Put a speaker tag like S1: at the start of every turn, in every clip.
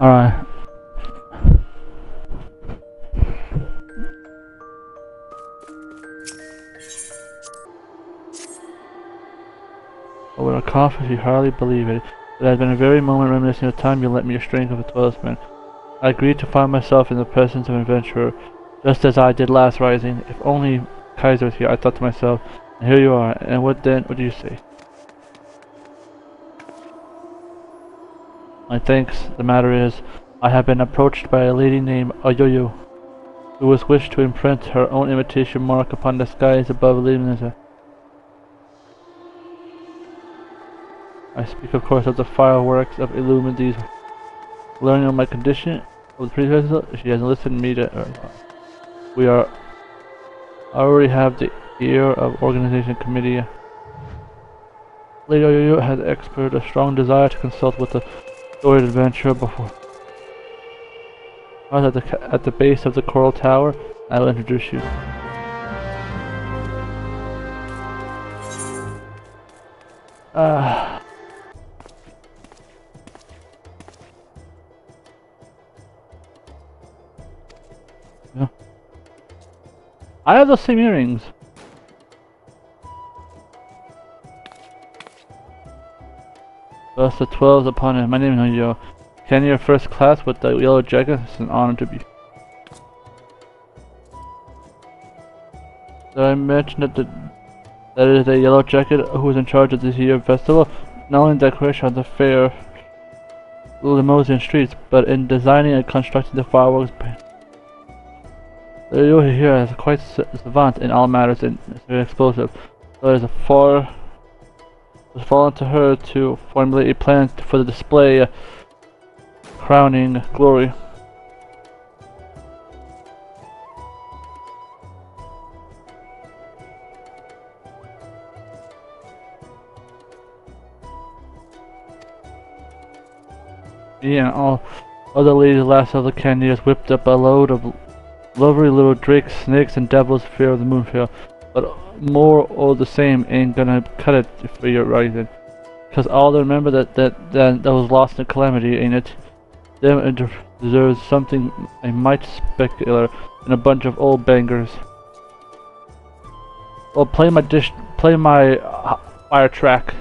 S1: Alright. I would have coughed if you hardly believe it. It had been a very moment reminiscing of the time you lent me a string of a talisman. I agreed to find myself in the presence of an adventurer, just as I did last rising. If only Kaiser was here, I thought to myself. And here you are, and what then? What do you say? My thanks. The matter is, I have been approached by a lady named Oyoyo, who has wished to imprint her own imitation mark upon the skies above Lyse. I speak, of course, of the fireworks of Illuminati. Learning of my condition of the previous, she has enlisted me to. We are already have the ear of organization committee. Lady Oyoyo has expressed a strong desire to consult with the storied adventurer before. I was at the base of the coral tower. I will introduce you. Yeah. I have those same earrings. Thus the 12's upon it. My name is Oyoyo. Can you first class with the yellow jacket? It's an honor to be. Did I mention that that it is a yellow jacket who is in charge of this year's festival? Not only in decoration of the fair Limousin streets, but in designing and constructing the fireworks. The Oyoyo here is quite savant in all matters and is very explosive. So it is fallen to her to formulate a plan for the display crowning glory. Me and all other ladies last of the Kan-E whipped up a load of lovely little drakes, snakes, and devils fear of the moon fail, but more or the same ain't gonna cut it for your rising. Cause all they remember that was lost in calamity, ain't it? Them deserves something a mighty spectacular and a bunch of old bangers. Well, play my fire track.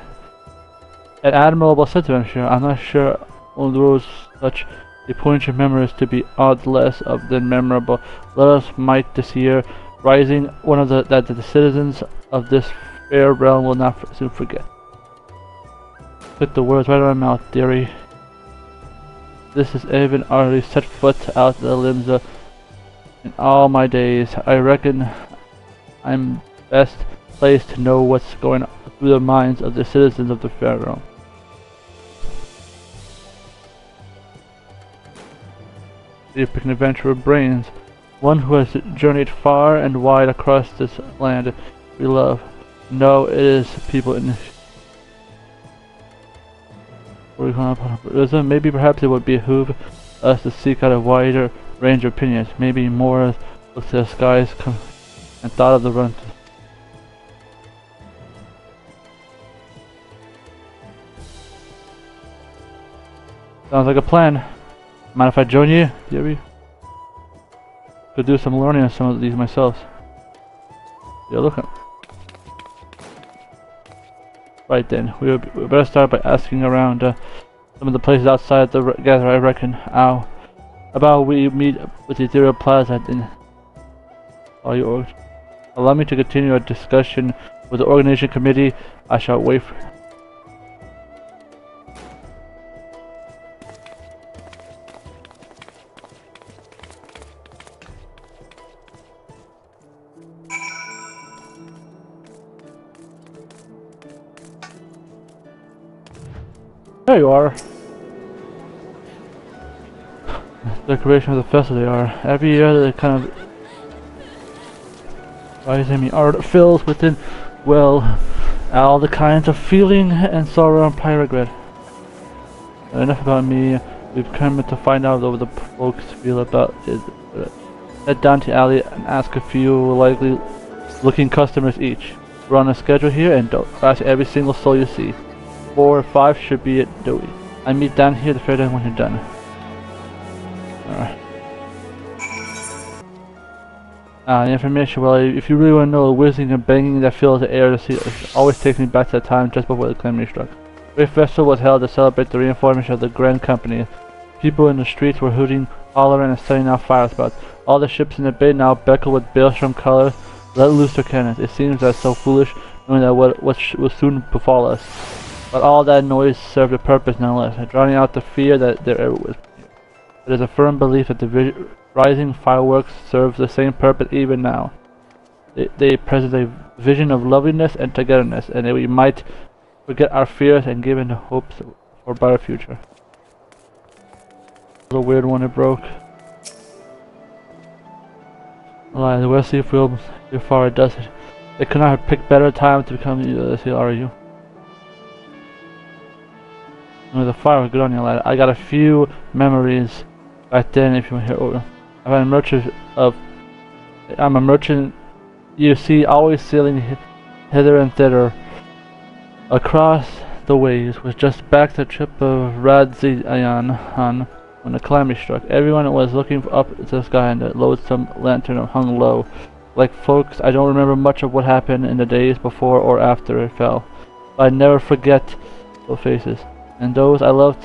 S1: An admirable sentiment, sure. I'm not sure all those such a poignant memories to be aught less of than memorable. Let us might this year rising one of that the citizens of this fair realm will not soon forget. Put the words right out of my mouth, dearie. This is even already set foot out the limbs in all my days. I reckon I'm best placed to know what's going through the minds of the citizens of the fair realm. You pick an adventurer brains, one who has journeyed far and wide across this land we love. No, it is people in maybe perhaps it would behoove us to seek out a wider range of opinions, maybe more look to the skies and thought of the run. Sounds like a plan. Mind if I join you, dearie? Could do some learning on some of these myself. Yeah, look. Right then, we better start by asking around some of the places outside the gather. I reckon. About we meet with the Ethereal Plaza in all your orgs. Allow me to continue our discussion with the organization committee. I shall wait for. There you are. Decoration of the festival they are. Every year they kind of rising me art fills within, well, all the kinds of feeling and sorrow and pride regret. Enough about me. We've come to find out what the folks feel about it. Head down to the alley and ask a few likely looking customers each. We're on a schedule here and don't ask every single soul you see. 4 or 5 should be it, Doey. I meet down here the fair day when you're done. Alright. The information, well, if you really want to know, the whizzing and banging that fills the air to see it always takes me back to the time just before the calamity struck. A great festival was held to celebrate the reinforcement of the Grand Company. People in the streets were hooting, hollering, and setting off fire spouts. All the ships in the bay now beckoned with Baelstrom colors, let loose their cannons. It seems that's so foolish, knowing that what will soon befall us. But all that noise served a purpose nonetheless, drowning out the fear that there ever was. It is a firm belief that the rising fireworks serve the same purpose even now. They present a vision of loveliness and togetherness, and that we might forget our fears and give into hopes for a better future. The weird one it broke. Lyse, we'll see if we'll see how far it does it. They could not have picked better time to become the CRU. With the fire, good on you, lad. I got a few memories back then. If you want to hear over, I'm a merchant. You see, always sailing hither and thither across the waves. Was just back the trip of Radzian when the calamity struck. Everyone was looking up to the sky, and the loathsome lantern hung low. Like folks, I don't remember much of what happened in the days before or after it fell, but I never forget those faces. And those I loved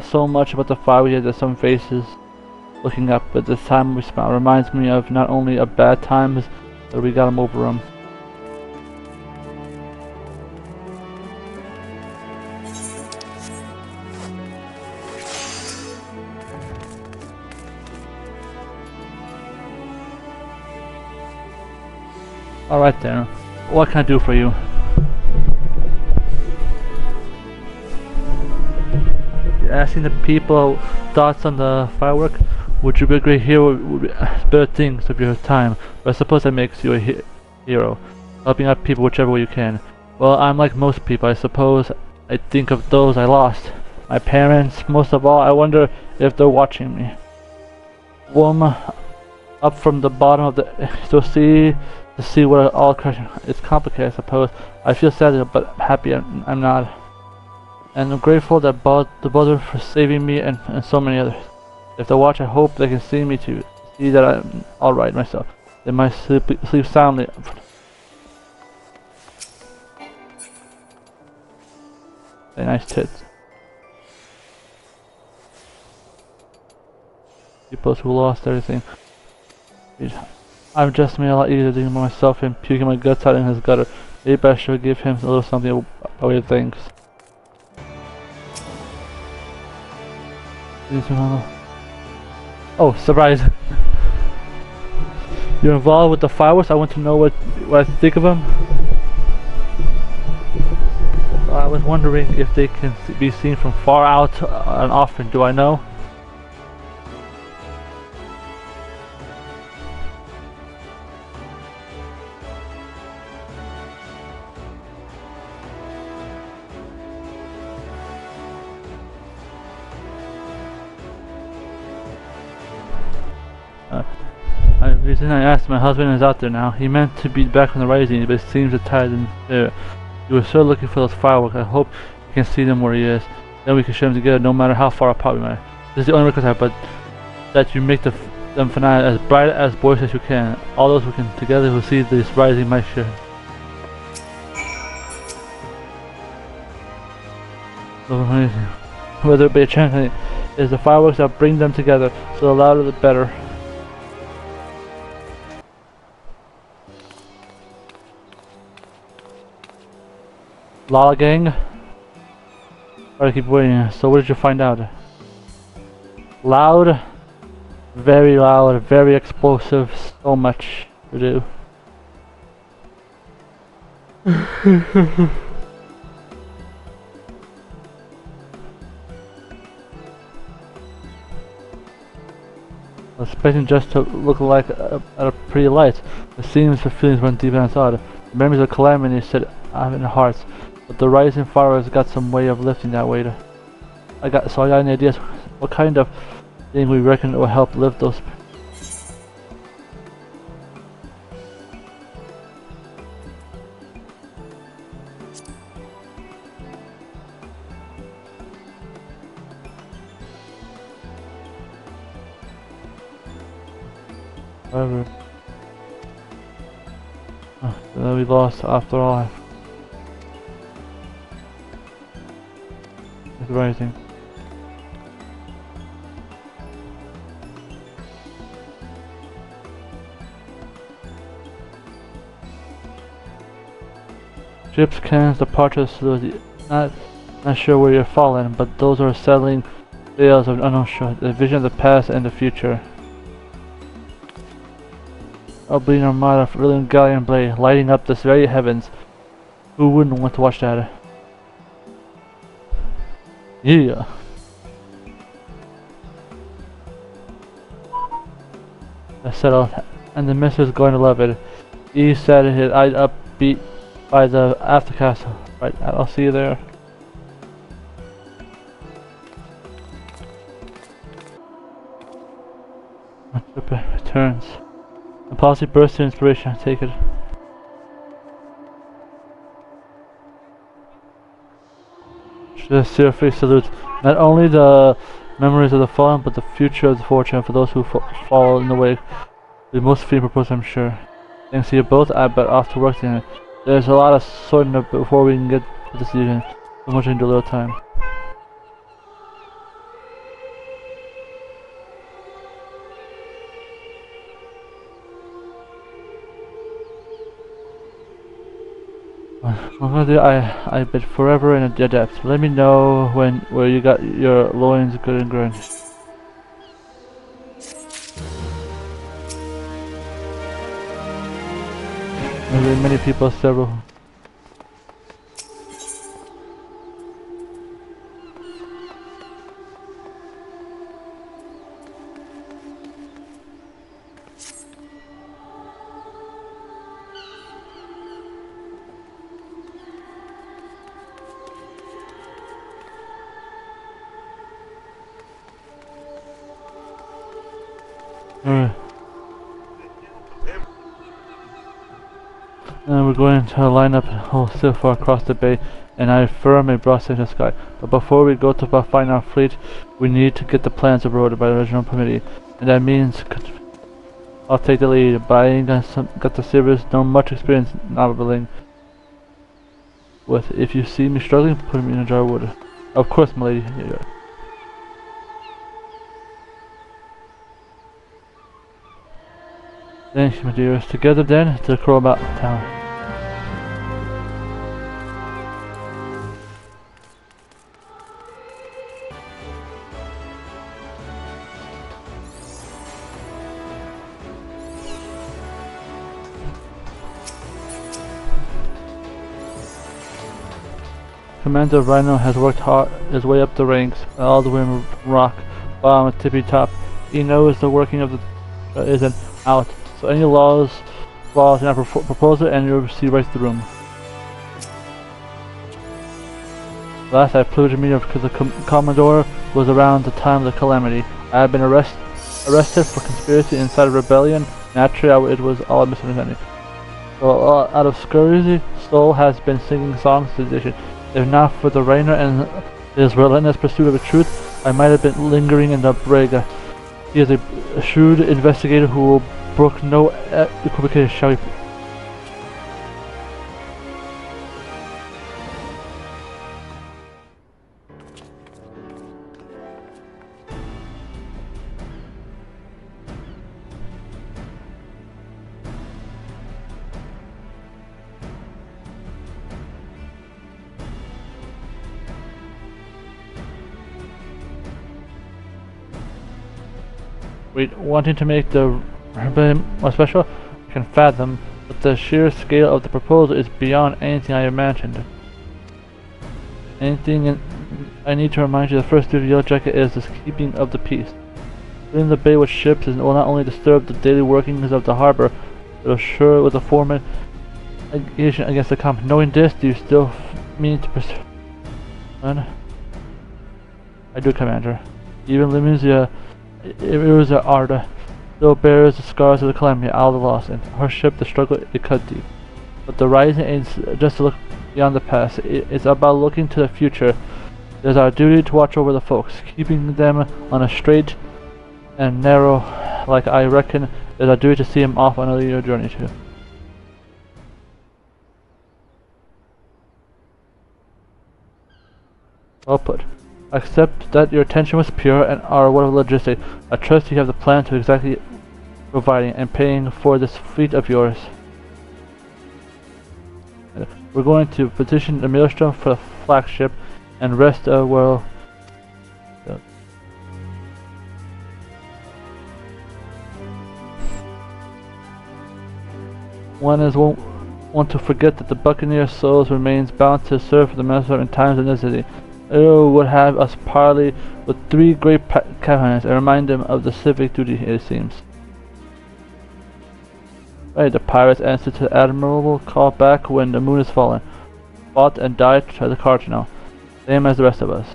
S1: so much about the fire we had, that some faces looking up at this time we smile reminds me of not only of bad times, but we got them over them. Alright then, what can I do for you? Asking the people thoughts on the firework. Would you be a great hero? Would be better things of your time, but I suppose that makes you a hero, helping out people whichever way you can. Well, I'm like most people, I suppose. I think of those I lost, my parents. Most of all, I wonder if they're watching me. Woman up from the bottom of the to see what it all crashing. It's complicated, I suppose. I feel sad, but happy I'm not. And I'm grateful that the brother for saving me and so many others. If they watch, I hope they can see me to see that I'm alright myself. They might sleep soundly. Very nice tits. People who lost everything. I'm just made a lot easier than myself and puking my guts out in his gutter. Maybe I should give him a little something by way of thanks. Oh, surprise! You're involved with the fireworks. I want to know what I think of them. I was wondering if they can be seen from far out and often. Do I know? The reason I asked, my husband is out there now. He meant to be back on the rising, but it seems the tide isn't there. You were so looking for those fireworks. I hope you can see them where he is. Then we can share them together, no matter how far apart we might. This is the only request I have, but that you make them finale as bright as boys as you can. All those who can together will see this rising might share. Whether it be a chance, it is the fireworks that bring them together, so the louder the better. Lala gang? Alright, keep waiting. So what did you find out? Loud, very explosive, so much to do. I was expecting just to look like a pretty light. It seems the feelings run deep inside. The memories of calamity sit in our hearts. But the rising fireworks got some way of lifting that weight. I got any ideas what kind of thing we reckon it will help lift those. However, we lost after all. It's rising. Ships, cannons, departures, not sure where you're falling, but those are settling sails of unknown shore, the vision of the past and the future. A bleeding armada of brilliant galleon blade lighting up this very heavens. Who wouldn't want to watch that? Yeah. I settled, and the mistress is going to love it. He said his eyes upbeat by the after castle. Right, I'll see you there. My trip returns. The policy bursts into inspiration. Take it. The seriously salute not only the memories of the fallen, but the future of the fortune for those who fall in the wake. The most fitting proposal, I'm sure. Thanks to you both, I bet off to work then. There's a lot of sorting up before we can get to the decision. So much into little time. I bet forever in the depths. Let me know where you got your loins good and grown. Maybe many people, several. And we're going to line up so far across the bay, and I firm a broad in the sky. But before we go to find our fleet, we need to get the plans abroad by the original committee, and that means I'll take the lead. But I ain't got the serious, no much experience navigating with. If you see me struggling, put me in a jar of wood. Of course, my lady. Yeah. Thank you, my dears. Together then, to crawl about town. Commander Rhino has worked hard his way up the ranks, all the way from rock, bottom to tippy top. He knows the working of the isn't out, so any flaws in our proposal and you'll see right through them. Last I proved me because the Commodore was around the time of the calamity. I had been arrested for conspiracy inside a rebellion. Naturally, it was all a misunderstanding. So out of scurry, Soul has been singing songs to the edition. If not for the Rainer and his relentless pursuit of the truth, I might have been lingering in the brig. He is a shrewd investigator who will brook no equivocation, shall we? Wanting to make the rebellion more special, I can fathom, but the sheer scale of the proposal is beyond anything I imagined. I need to remind you, the first duty of Yellow Jacket is the keeping of the peace. Filling the bay with ships will not only disturb the daily workings of the harbor, but assure with a foreman against the common. Knowing this, do you still mean to pursue? I do, Commander. Even Limuzia, Iruza Arda, still bears the scars of the calamity, all the loss, and her ship, the struggle, it cut deep. But the rising ain't just to look beyond the past, it's about looking to the future. It is our duty to watch over the folks, keeping them on a straight and narrow, like I reckon It is our duty to see him off on another journey too. Well put. I accept that your intention was pure and are what of logistics. I trust you have the plan to exactly providing and paying for this fleet of yours. We're going to position the Maelstrom for the flagship and rest well. One is won't want to forget that the Buccaneer souls remains bound to serve the Maelstrom in times of necessity. It would have us parley with 3 great captains and remind them of the civic duty, it seems. Right, the pirates answered to the admirable call back when the moon is fallen. Fought and died to the cardinal, same as the rest of us.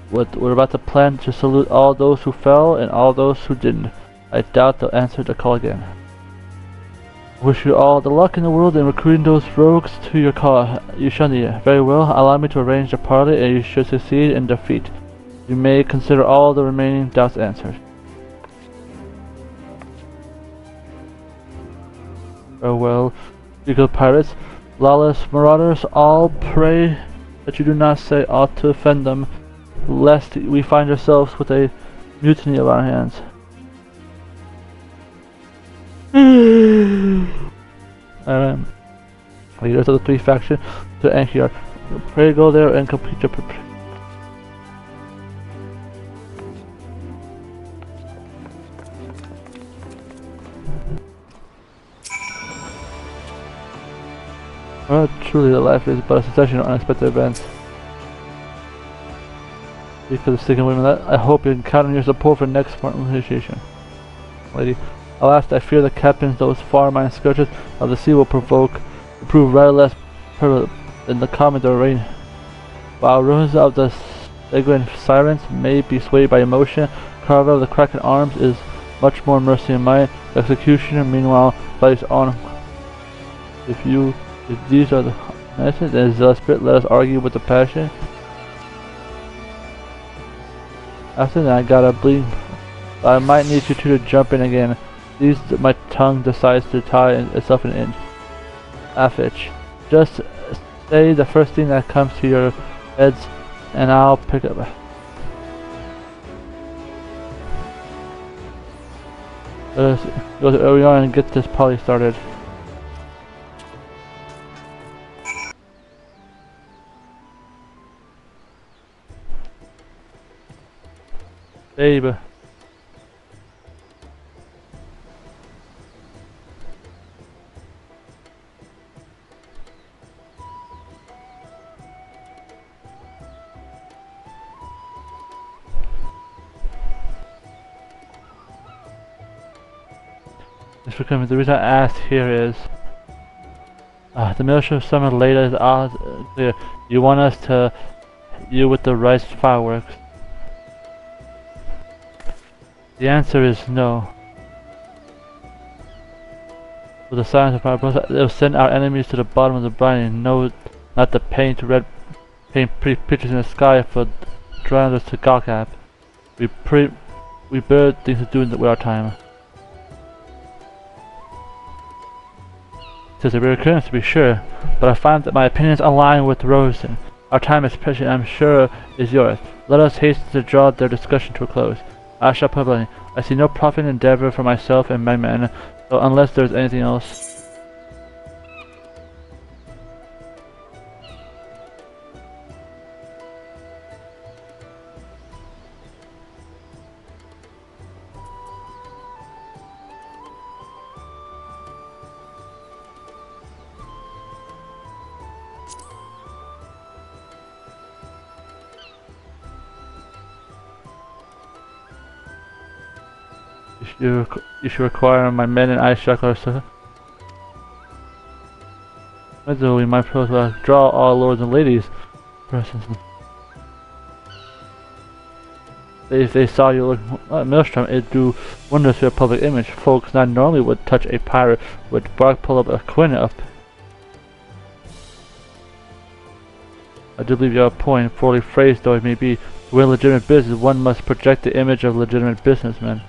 S1: We're about to plan to salute all those who fell and all those who didn't. I doubt they'll answer the call again. Wish you all the luck in the world in recruiting those rogues to your cause. You shall need it. Very well, allow me to arrange the parley and you should succeed in defeat. You may consider all the remaining doubts answered. Farewell, legal pirates, lawless marauders, all pray that you do not say aught to offend them, lest we find ourselves with a mutiny of our hands. Leaders of the 3 factions to Anchiar. Pray go there and complete your well, truly the life is but a succession of unexpected events. Because of sticking with me that, I hope you can count on your support for next smart initiation. Lady. Alas, I fear the captains, those far-minded scourges of the sea will prove rather less prevalent than the common rain. While ruins of the sanguine sirens may be swayed by emotion, carver of the Kraken arms is much more mercy in mind. The executioner, meanwhile, values on. If these are the innocent and zealous spirit, let us argue with the passion. After that, I gotta bleed. I might need you two to jump in again. My tongue decides to tie itself in an affitch. Just say the first thing that comes to your heads and I'll pick up. Let us go to early on and get this party started. Babe. The reason I asked here is the Maelstrom summoned later is clear. You want us to with the right fireworks? The answer is no. With the silence of our brothers, they'll send our enemies to the bottom of the brine and know not to paint pretty pictures in the sky for drowners to gawk at. We bird things to do with our time. It is a rare occurrence to be sure, but I find that my opinions align with Rosen. Our time is precious and I'm sure is yours. Let us hasten to draw their discussion to a close. I shall probably. I see no profit in endeavor for myself and my men, so unless there is anything else. You should require my men and I shall so. Although we might propose draw all lords and ladies presents. If they saw you looking at Maelstrom, it'd do wonders for your public image. Folks not normally would touch a pirate, would bark pull up a queen up. I do believe you have a point, poorly phrased though it may be. To win legitimate business, one must project the image of legitimate businessmen.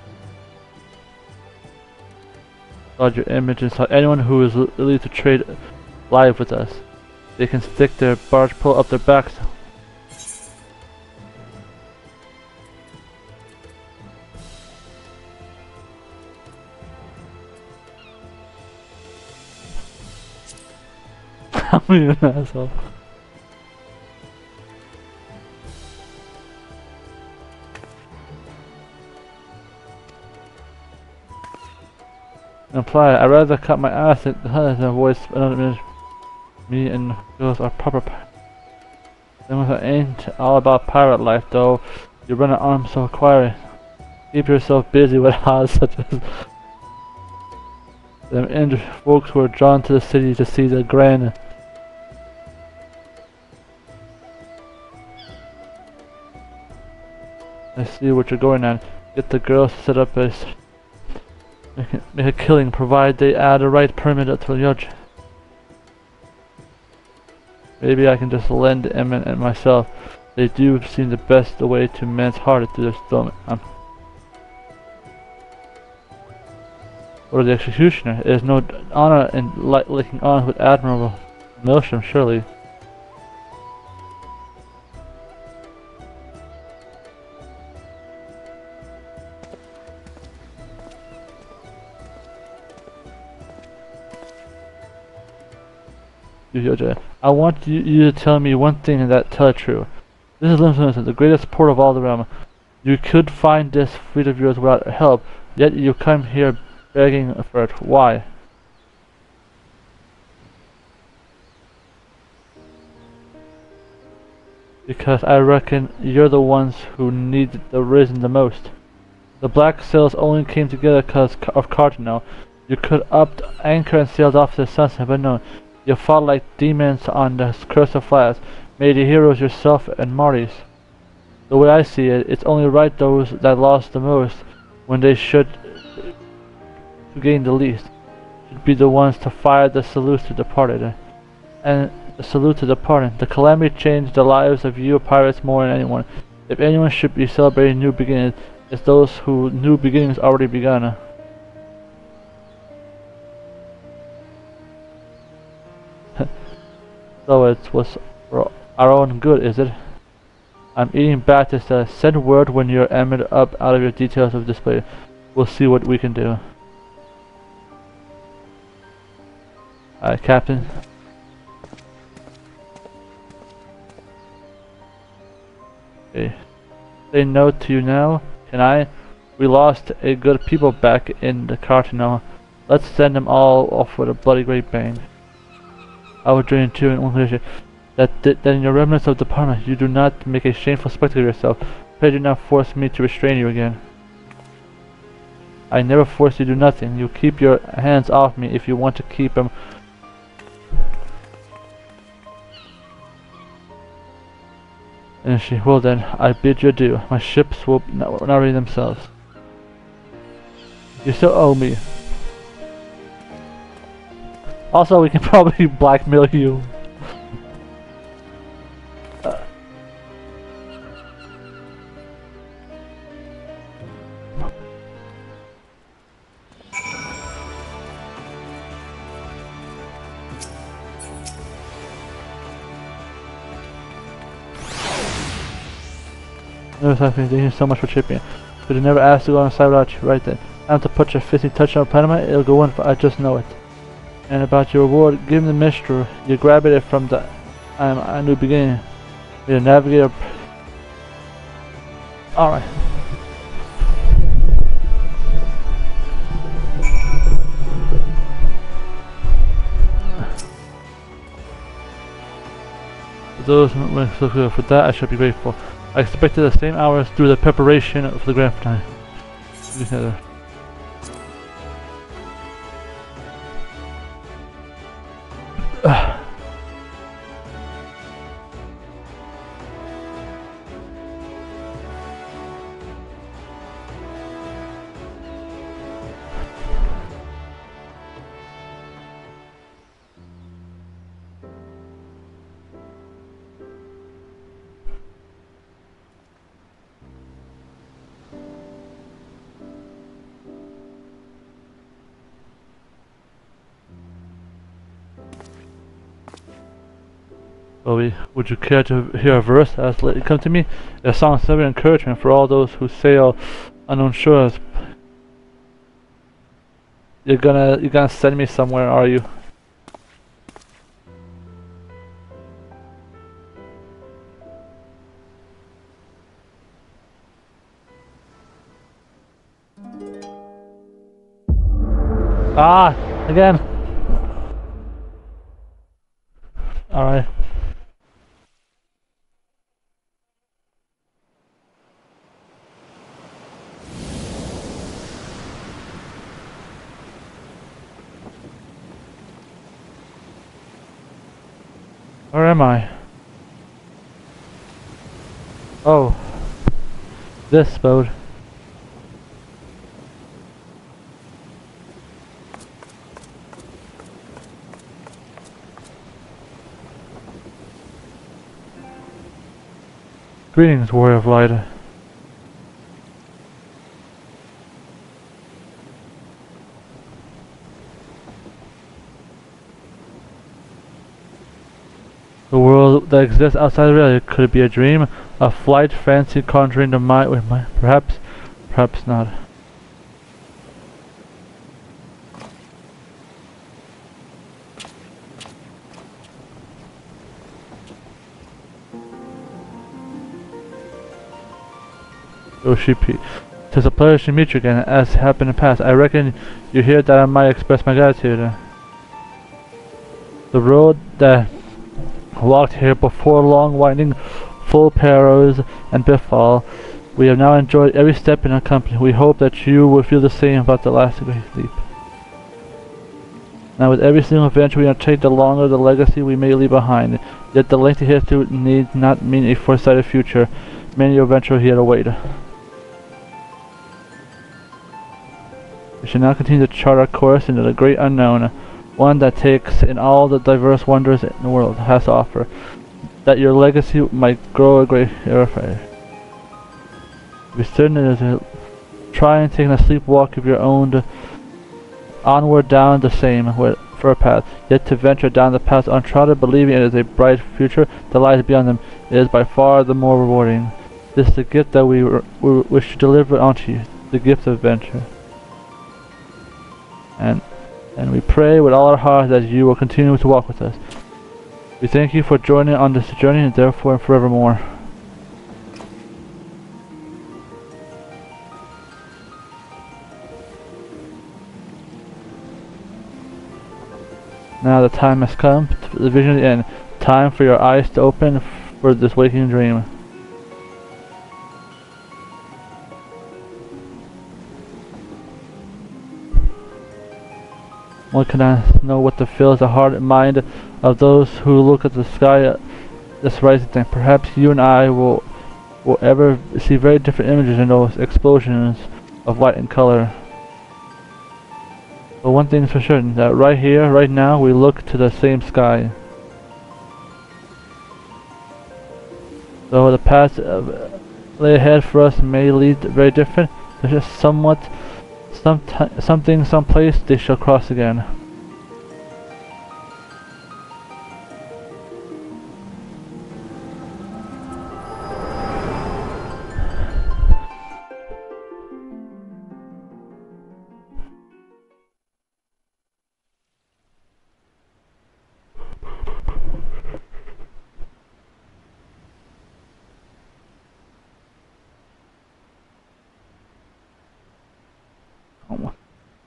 S1: installed your image, install anyone who is willing to trade live with us. They can stick their barge pole up their backs. I'm an asshole. Imply, I'd rather cut my ass than avoid another minute. Me and girls are proper. It ain't all about pirate life, though. You run an arm so quiet. Keep yourself busy with odds such as them Indian folks who are drawn to the city to see the grand. I see what you're going at. Get the girls to set up a make a killing, provide they add the right permit to the judge. Maybe I can just lend Emmett and myself. They do seem the best way to men's heart through their stomach. Or the executioner. It is no honor in licking on with admirable notion, surely. I want you to tell me one thing and that tell it true. This is Lyse, the greatest port of all the realm. You could find this fleet of yours without help, yet you come here begging for it. Why? Because I reckon you're the ones who need the risen the most. The black sails only came together because of Cardinal. You could up anchor and sailed off to the sunset, but no. You fought like demons on the curse of flags, made the heroes yourself and Marty's. The way I see it, it's only right those that lost the most, when they should to gain the least, should be the ones to fire the salute to the departed. And the salute to the departed. The calamity changed the lives of you pirates more than anyone. If anyone should be celebrating new beginnings, it's those who new beginnings already begun. So it was for our own good, is it? I'm eating Baptist. Send word when you're embedded up out of your details of display. We'll see what we can do. Alright, Captain. Okay. Say no to you now, can I? We lost a good people back in the Cardinal. Let's send them all off with a bloody great bang. I would dream too in one condition, that in your remnants of department you do not make a shameful spectacle of yourself. Pray do not force me to restrain you again. I never force you to do nothing. You keep your hands off me if you want to keep them. And she, well then, I bid you adieu. My ships will not ready themselves. You still owe me. Also, we can probably blackmail you. Thank you so much for chipping. Could you never ask to go on the side without you? Right then. Time to put your fisty touch on Panama. It'll go in. I just know it. And about your reward, give him the mystery. You grab it from the a new beginning. You're a navigator. Alright. For that I should be grateful. I expected the same hours through the preparation for the grand finale. Chloe, would you care to hear a verse that has lately come to me? A song of encouragement for all those who sail unknown shores. You're gonna send me somewhere, are you? Ah, again. All right. Where am I? Oh, this boat. Greetings, warrior of light. The world that exists outside of reality, could it be a dream? A flight fancy conjuring the mind with my perhaps not. Oshipi. 'Tis a pleasure to meet you again, as happened in the past. I reckon you hear that I might express my gratitude. The road that walked here before long winding, full perils and pitfall. We have now enjoyed every step in our company. We hope that you will feel the same about the last great leap. Now with every single adventure we undertake, the longer the legacy we may leave behind. Yet the lengthy history need not mean a foresighted future. Many adventures yet await. We shall now continue to chart our course into the great unknown, one that takes in all the diverse wonders the world has to offer, that your legacy might grow a great affair. Be certain it is a try and take a sleepwalk of your own onward down the same for a path, yet to venture down the path untrodden, believing it is a bright future that lies beyond them, it is by far the more rewarding. This is the gift that we wish to deliver unto you, the gift of adventure. And we pray with all our hearts that you will continue to walk with us. We thank you for joining on this journey and therefore and forevermore. Now the time has come for the vision of the end. Time for your eyes to open for this waking dream. One cannot know what to fill the heart and mind of those who look at the sky this rising thing. Perhaps you and I will ever see very different images in those explosions of light and color. But one thing is for certain, that right here, right now, we look to the same sky. Though the path lay ahead for us may lead very different, there's just something, someplace they shall cross again.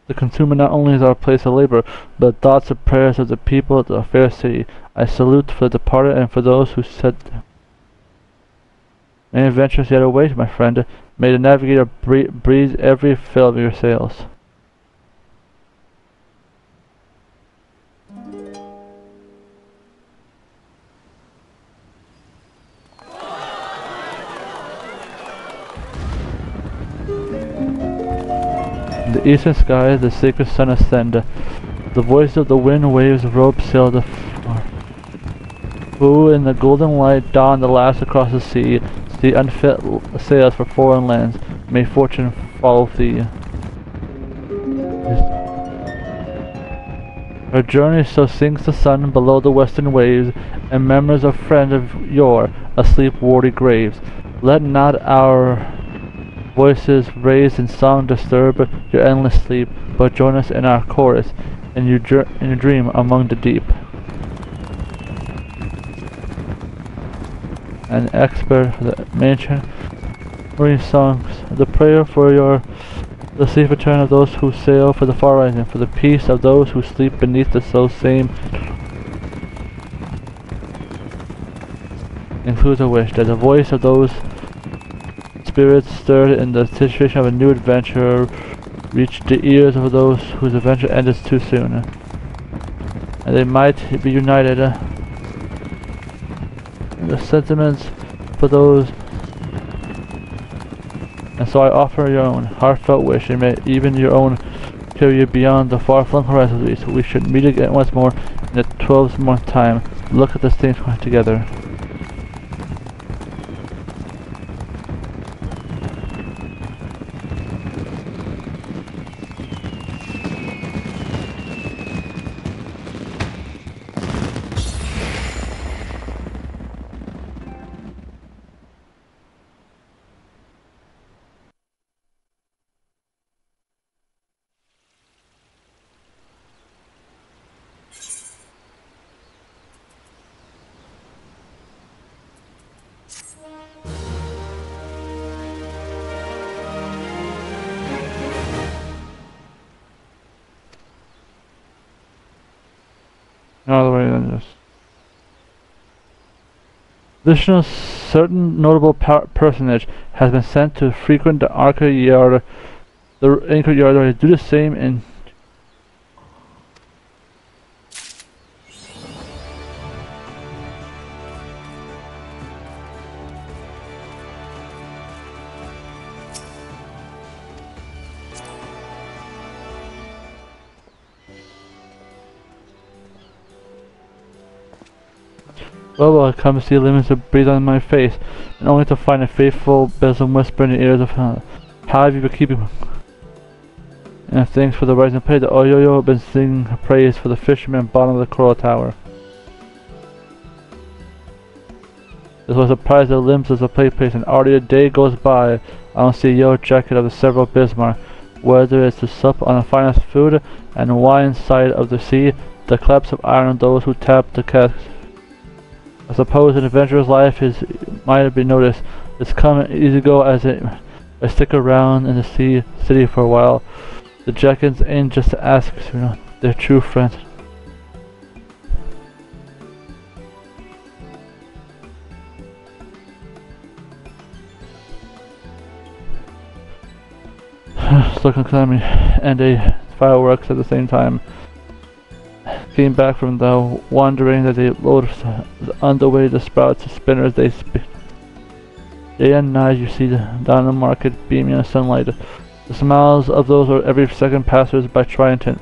S1: The consumer not only is our place of labor, but the thoughts and prayers of the people of the fair city. I salute for the departed and for those who said them. Many adventures yet await, my friend. May the navigator breathe every fill of your sails. In the eastern sky, the sacred sun ascend. The voice of the wind waves robe sail the floor. Who in the golden light dawn the last across the sea, see unfit sails for foreign lands. May fortune follow thee. Our journey so sinks the sun below the western waves, and memories of friends of yore asleep warty graves. Let not our voices raised in song disturb your endless sleep, but join us in our chorus, in your dream among the deep. An expert for the ancient marine songs, the prayer for the safe return of those who sail for the far horizon, for the peace of those who sleep beneath the so same. Includes a wish that the voice of those spirits stirred in the situation of a new adventure reach the ears of those whose adventure ended too soon, and they might be united in the sentiments for those. And so I offer your own heartfelt wish, and may even your own carry you beyond the far-flung horizons. We should meet again once more in a 12-month time. Look at the same point together. No other way than this. Additional, certain notable personage has been sent to frequent the anchor yard. The anchor yard to do the same in. Well, I come to see limits to breathe on my face, and only to find a faithful besom whisper in the ears of how have you been keeping? And thanks for the rising pay, the Oyoyo have been singing praise for the fisherman bottom of the coral tower. This was a prize of limbs as a play place, and already a day goes by, I don't see a yellow jacket of the several Bismarck, whether it's to sup on the finest food and wine side of the sea, the claps of iron of those who tap the casks. I suppose an adventurer's life might have been noticed. It's come and easy go as I stick around in the city for a while. The Jackins ain't just to ask, they're true friends. Stuck on climbing and a fireworks at the same time. Came back from the wandering that they loaded on the way the sprouts and spinners they day and night you see down the market beaming in the sunlight. The smiles of those are every second passers by trying to.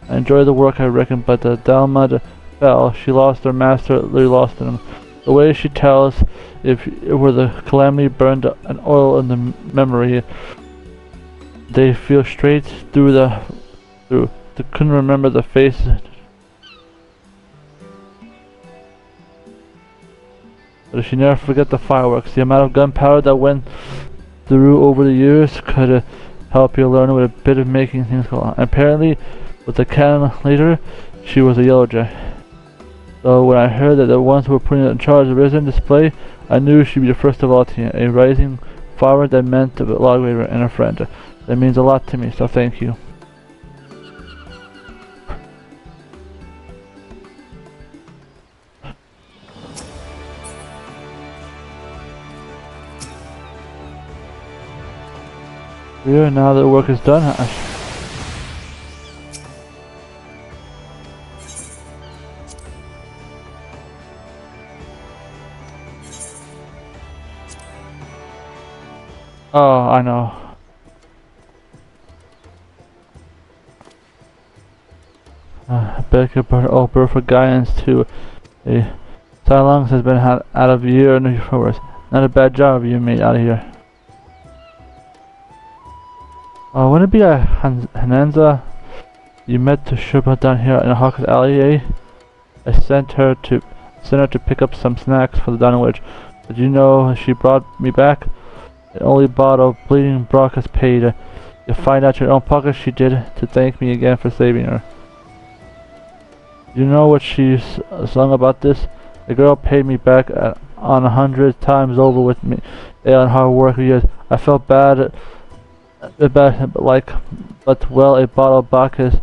S1: I enjoy the work I reckon, but the Dalmud fell. She lost her master, they lost him. The way she tells, if it were the calamity burned an oil in the memory, they feel straight through. They couldn't remember the faces. But she never forget the fireworks. The amount of gunpowder that went through over the years could help you learn with a bit of making things go on. Apparently, with the cannon later, she was a yellowjack. So when I heard that the ones who were putting in charge of the resin display, I knew she'd be the first of all to a rising flower that meant a log waver and a friend. That means a lot to me, so thank you. Yeah, now that the work is done, oh, I know. Baker brought over for guidance to a Silongs has been out of year and forwards. Not a bad job you made out of here. Wouldn't it be a Hananza? You met the Sherpa down here in Hawkins Alley, eh? I sent her to pick up some snacks for the dining village. Did you know she brought me back? The only bottle of bleeding Brock has paid. You'll find out your own pocket she did to thank me again for saving her. You know what she's sung about this? The girl paid me back on 100 times over with me and hard work years. I felt bad about him, but well, a bottle of Bacchus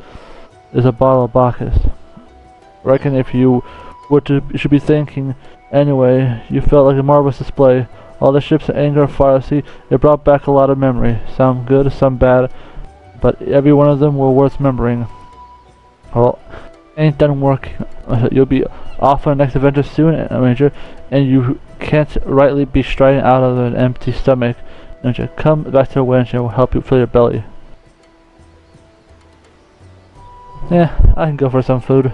S1: is a bottle of Bacchus. Reckon if you you should be thinking. Anyway, you felt like a marvelous display. All the ships and anger and fire sea, it brought back a lot of memory. Some good, some bad, but every one of them were worth remembering. Well, ain't done working. You'll be off on the next adventure soon, Major, and you can't rightly be striding out of an empty stomach. Major, come back to the winch and we'll help you fill your belly. Yeah, I can go for some food.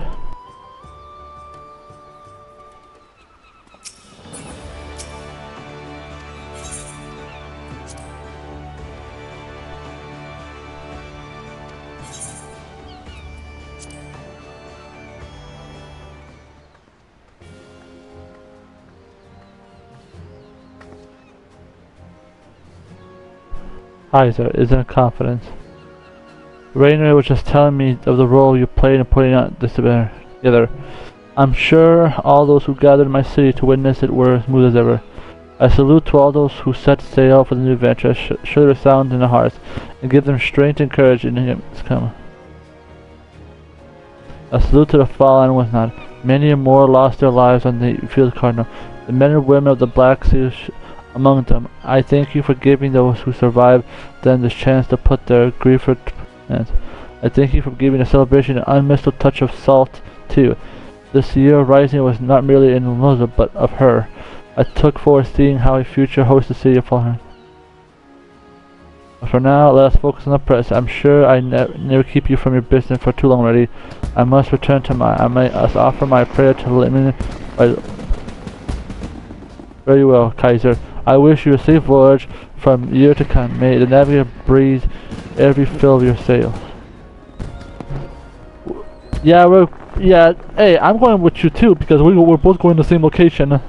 S1: Kaiser isn't confident. Rainer was just telling me of the role you played in putting this together. I'm sure all those who gathered in my city to witness it were as smooth as ever. I salute to all those who set sail for the new adventure. Show their sound in their hearts and give them strength and courage in him to come. A salute to the fallen and whatnot. Many more lost their lives on the field cardinal. The men and women of the Black Sea among them. I thank you for giving those who survived them the chance to put their grief to end. I thank you for giving the celebration an unmissable touch of salt too. This year rising was not merely in Lyse, but of her. I took forward seeing how a future hosts the city of Fallen. For now, let us focus on the present. I'm sure I never keep you from your business for too long already. I must return to I must offer my prayer to limit. Very well, Kaiser. I wish you a safe voyage from year to come. May the navigator breathe every fill of your sails. Yeah, hey, I'm going with you too because we're both going to the same location.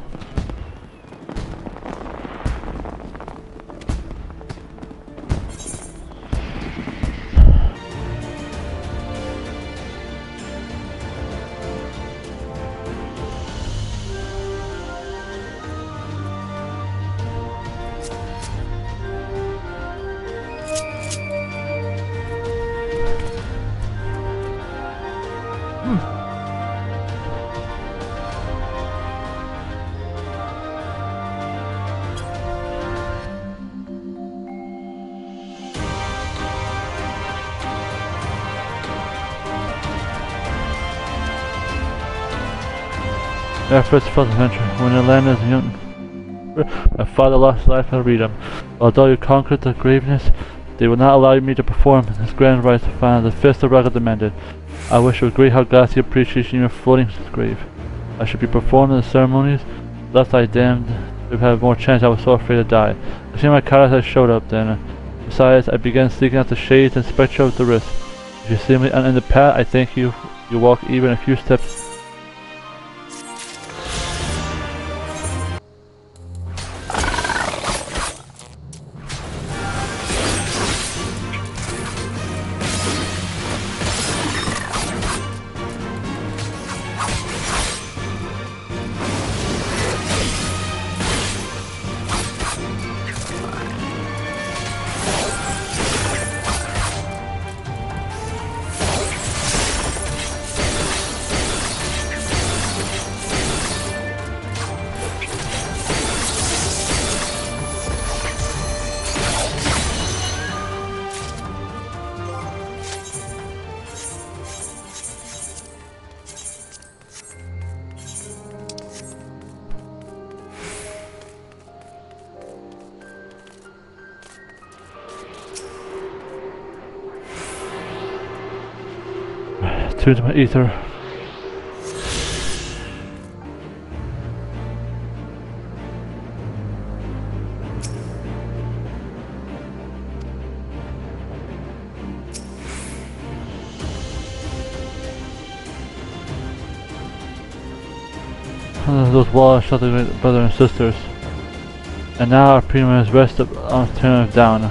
S1: Our first felt adventure, when I landed as a young. My father lost his life in freedom. Although you conquered the graveness, they would not allow me to perform this grand rite to find the fist of Raga demanded. I wish with great Hagasi appreciation your floating grave. I should be performed in the ceremonies, lest I damned to have more chance. I was so afraid to die. I see my Kaiser had showed up then. Besides, I began seeking out the shades and spectre of the risk. If you see me in the path, I thank you. You walk even a few steps. To my ether. those walls shelter my brother and sisters. And now our prima is rested on turning us down.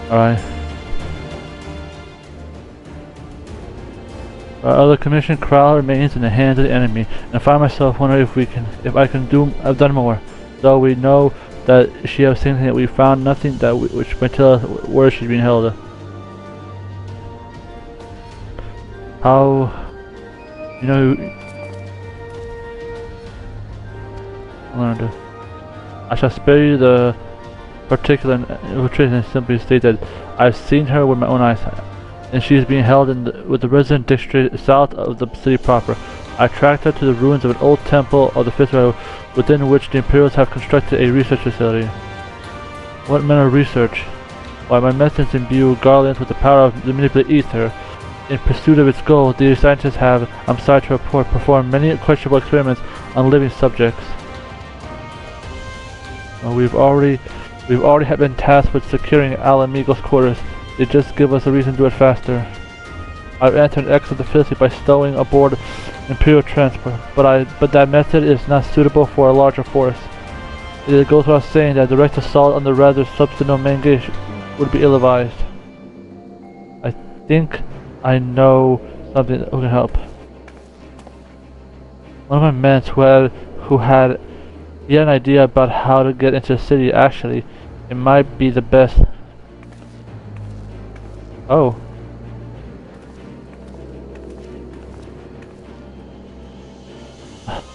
S1: Alright. Our other commission Crowl remains in the hands of the enemy, and I find myself wondering if I can have done more. Though we know that she has seen that we found nothing which might tell us where she's being held. How, you know, I shall spare you the particular illustration and simply state that I've seen her with my own eyes, and she is being held with the resident district south of the city proper. I tracked her to the ruins of an old temple of the Fifth Ray, within which the Imperials have constructed a research facility. What manner of research? Why, my methods imbue Garlands with the power to manipulate ether. In pursuit of its goal, the scientists have, I'm sorry to report, performed many questionable experiments on living subjects. We've already been tasked with securing Alamigo's quarters. They just give us a reason to do it faster. I've entered X of the facility by stowing aboard Imperial transport, but that method is not suitable for a larger force. It goes without saying that direct assault on the rather substantial main gate would be ill-advised. I think I know something that can help. One of my men who had an idea about how to get into the city. Actually, it might be the best. Oh.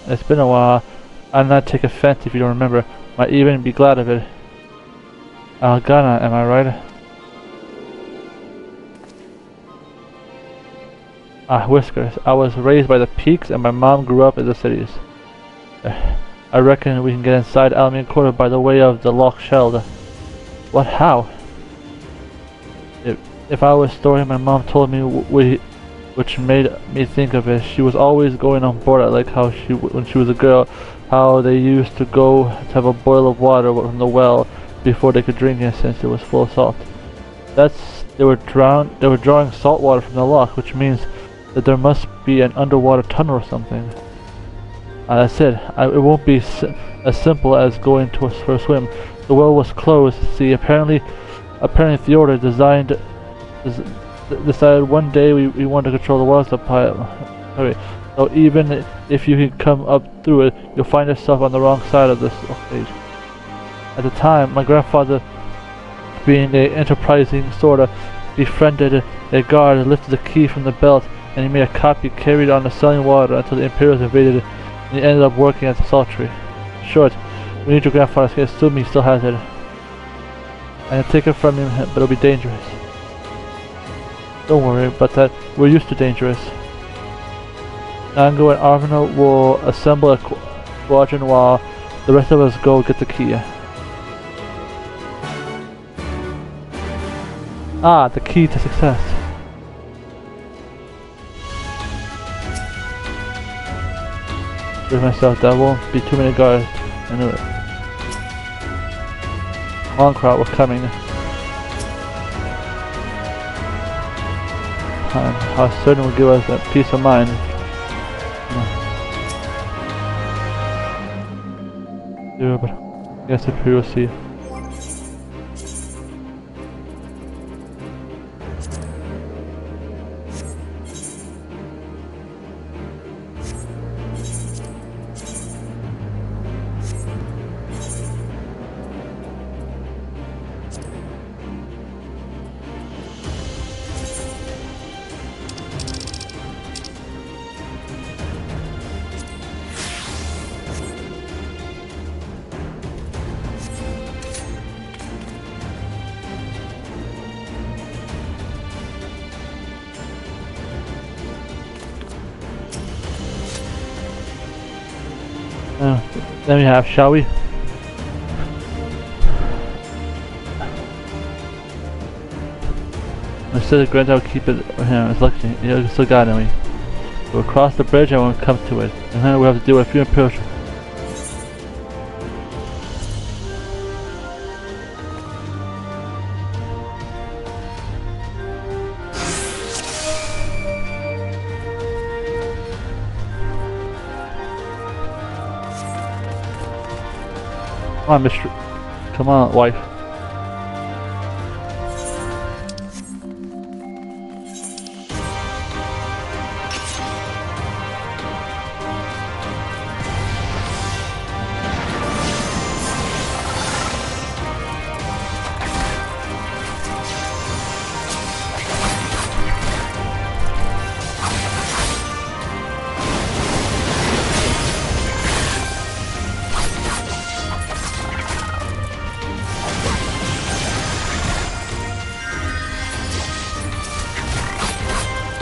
S1: It's been a while. I'll not take offense if you don't remember. Might even be glad of it. Algana, am I right? Whiskers. I was raised by the peaks and my mom grew up in the cities. I reckon we can get inside Alamigo Quarter by the way of the locked shell. What? How? If I was story my mom told me which made me think of it. She was always going on board. I like how when she was a girl, how they used to go to have a boil of water from the well before they could drink it since it was full of salt. They were drawing salt water from the lock, which means that there must be an underwater tunnel or something. That's it. It won't be as simple as going for a swim. The well was closed. See, apparently Theodore decided one day we wanted to control the water supply. Okay, so even if you can come up through it, you'll find yourself on the wrong side of this stage. At the time, my grandfather, being an enterprising sort of, befriended a guard, lifted the key from the belt, and he made a copy, carried on the selling water until the Imperials invaded, and he ended up working at the sultry. Short, we need your grandfather, so assume he still has it. I can take it from him, but it'll be dangerous. Don't worry about that, we're used to dangerous. Nango and Arvino will assemble a squadron while the rest of us go get the key. The key to success. With myself, that won't be too many guards. I knew it. Long crowd was coming. How certain will give us a peace of mind. Yeah, but I guess if we will see. Then we have, shall we? Instead of Grand, I'll keep it. It's lucky. You still got it. We'll cross the bridge and we'll come to it. And then we'll have to deal with a few Imperials. Come on, Mister. Come on, wife.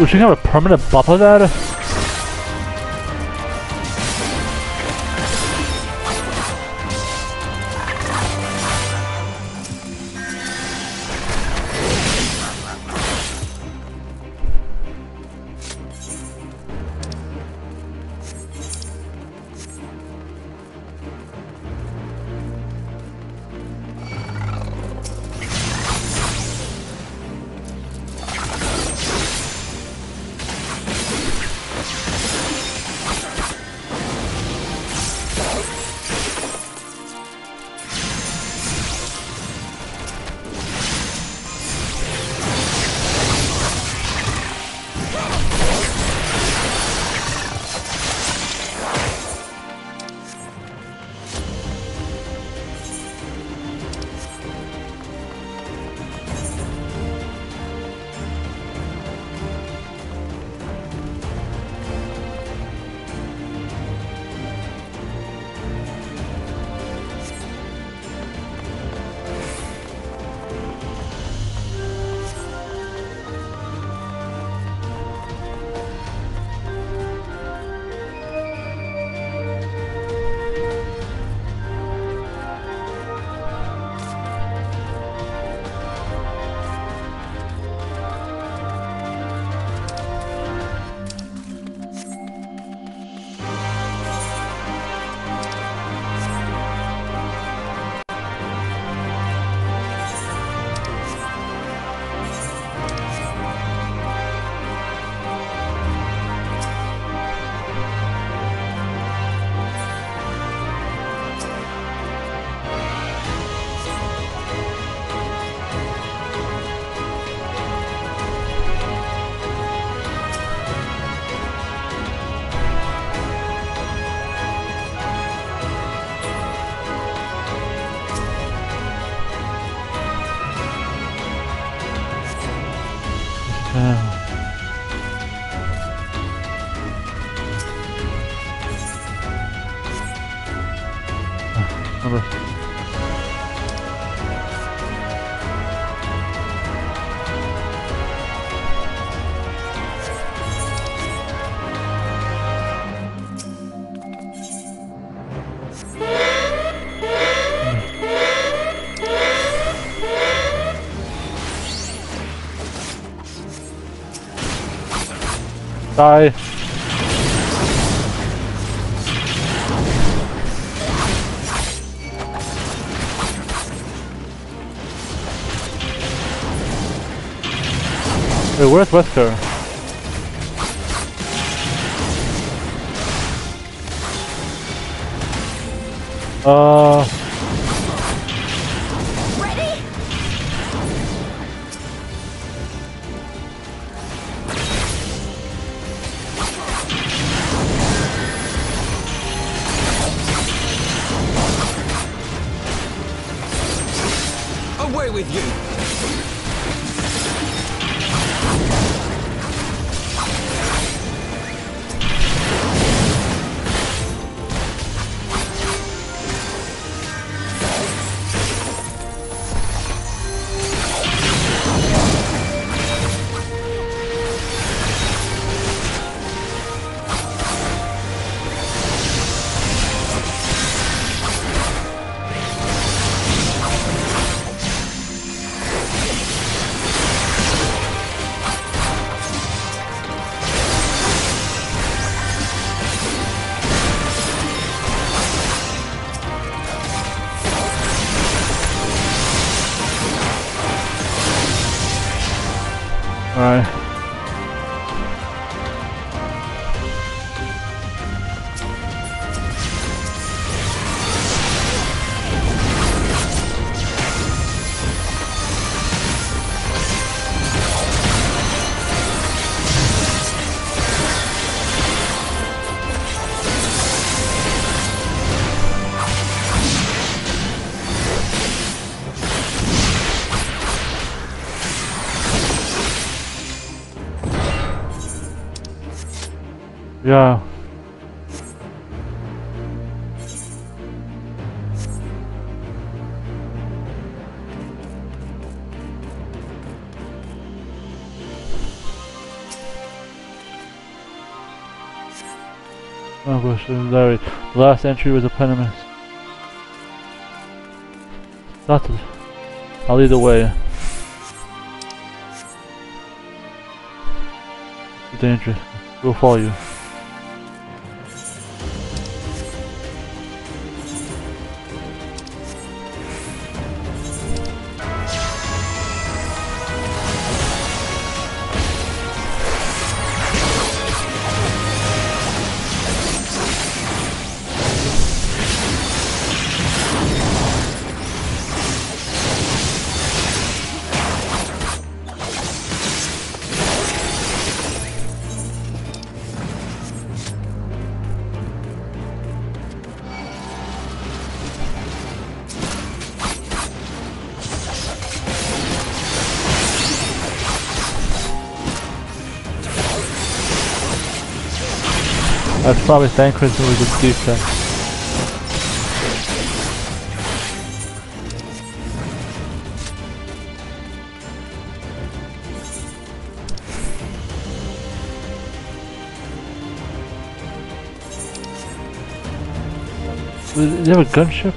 S1: Ooh, she can have a permanent buff of that? Die. Wait, where's Wesker?
S2: Ready?
S3: Away with you!
S1: Alright. Yeah. Oh gosh, Larry. The last entry was a peniment. I'll lead the way. It's dangerous. We'll follow you. That's probably thankless when we just do that. Do they have a gunship?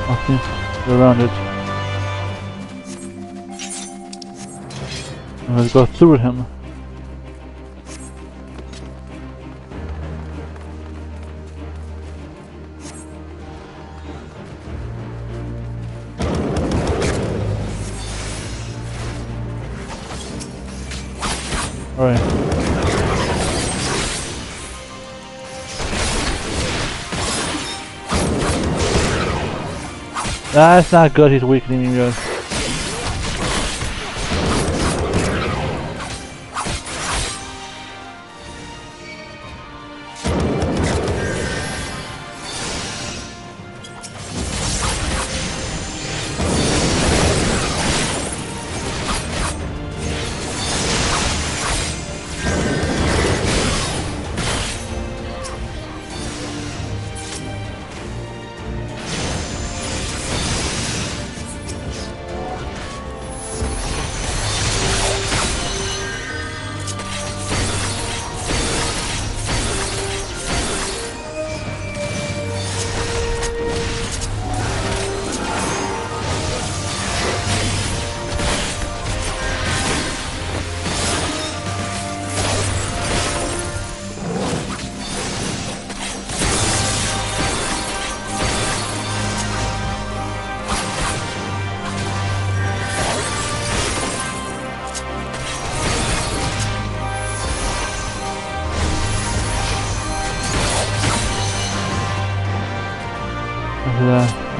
S1: Okay, around it. And let's go through him. Alright. That's not good, he's weakening me, guys.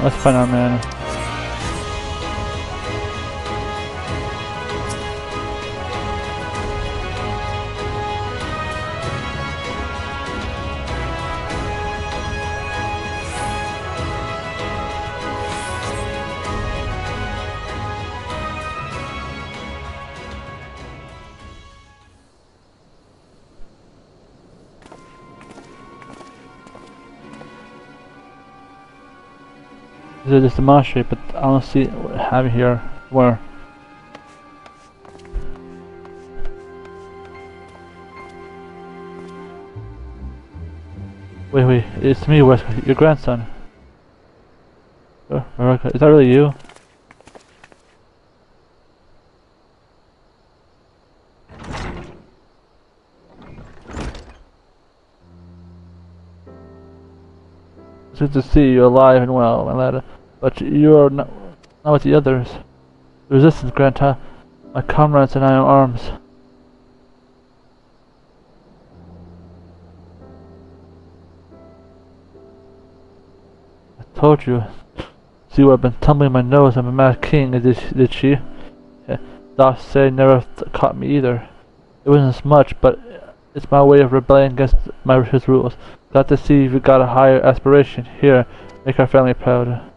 S1: Let's find our mana. This is just a monastery, but I don't see what I have here. Where? Wait, it's me, where's your grandson? Is that really you? It's good to see you alive and well, my lad, but you are not with the others. The resistance, Granta, my comrades and I in arms. I told you. See what I've been tumbling my nose. I'm a mad king, did she? Doss never caught me either. It wasn't as much, but it's my way of rebelling against his rules. Glad to see you've got a higher aspiration. Here, make our family proud.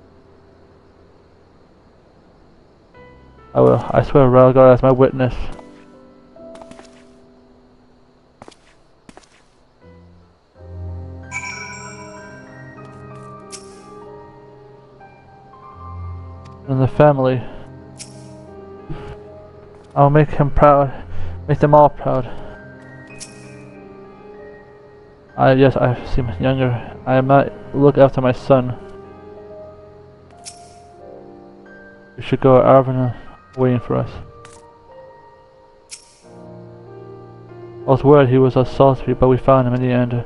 S1: I will. I swear, Ralgar as my witness. And the family. I'll make him proud. Make them all proud. Yes, I seem younger. I might look after my son. We should go. Arvin waiting for us. I was worried he was assaulted, but we found him in the end.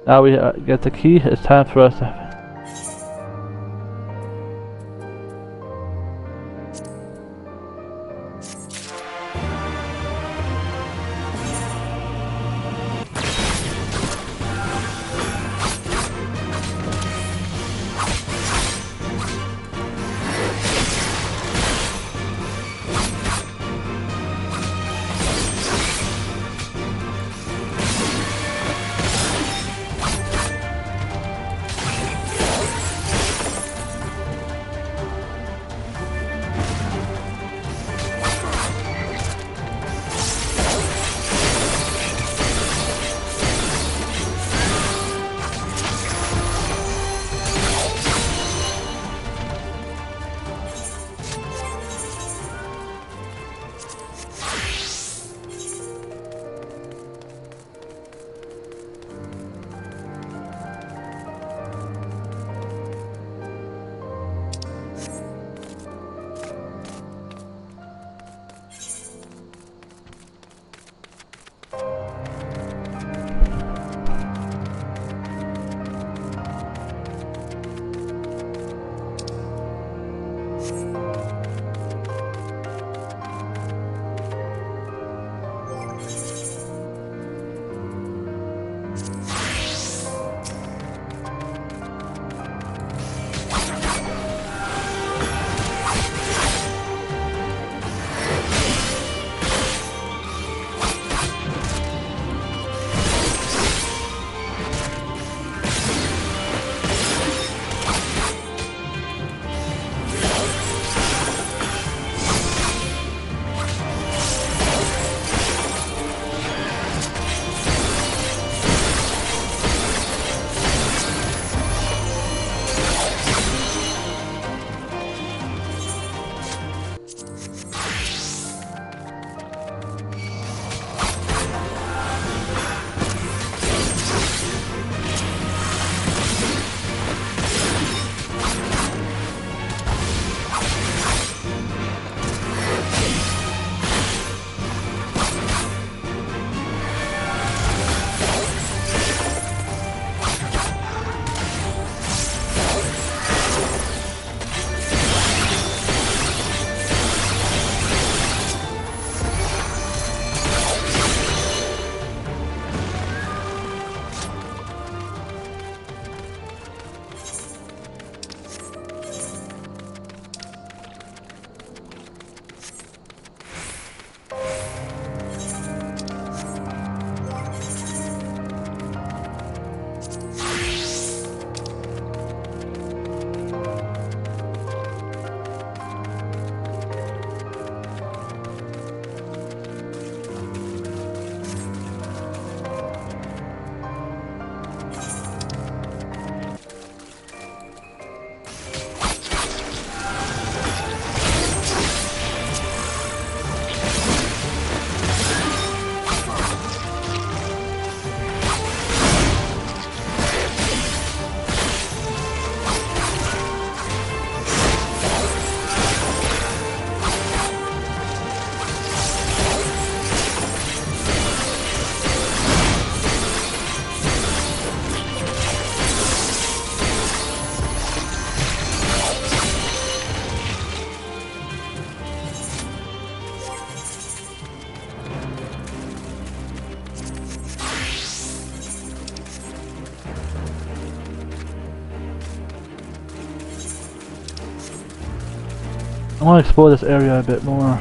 S1: Now we get the key. It's time for us to. I want to explore this area a bit more.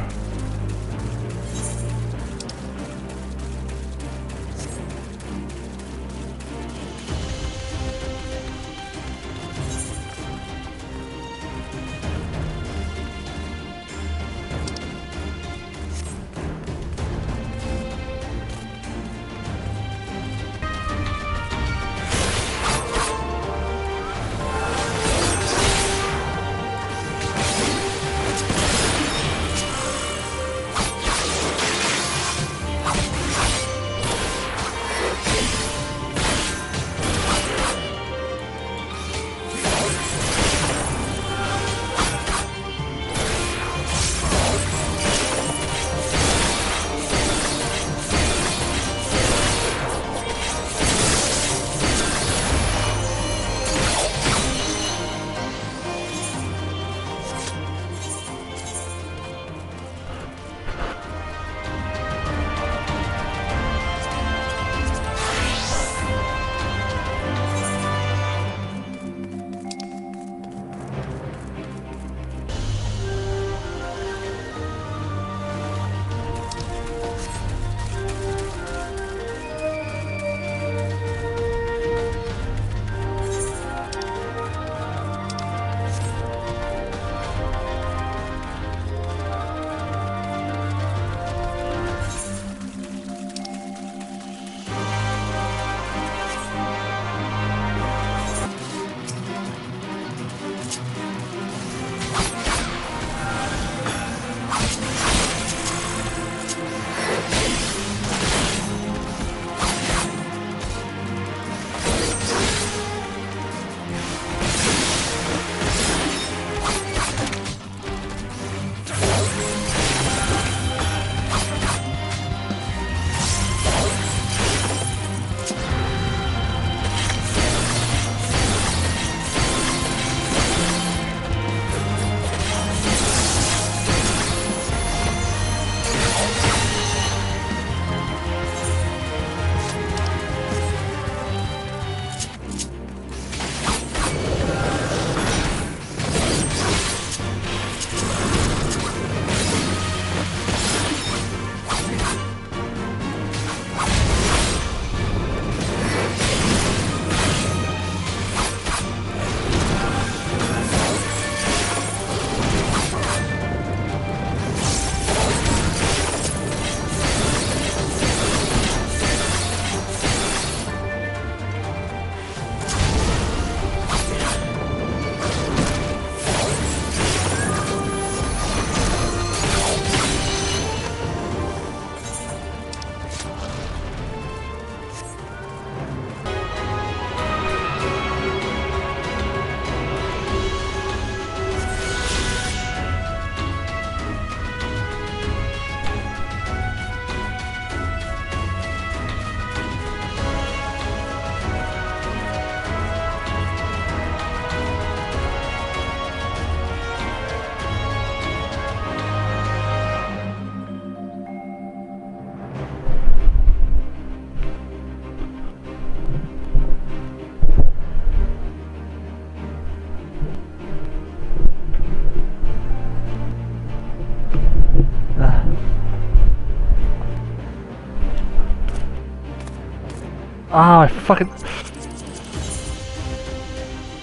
S1: Ah, I fucking...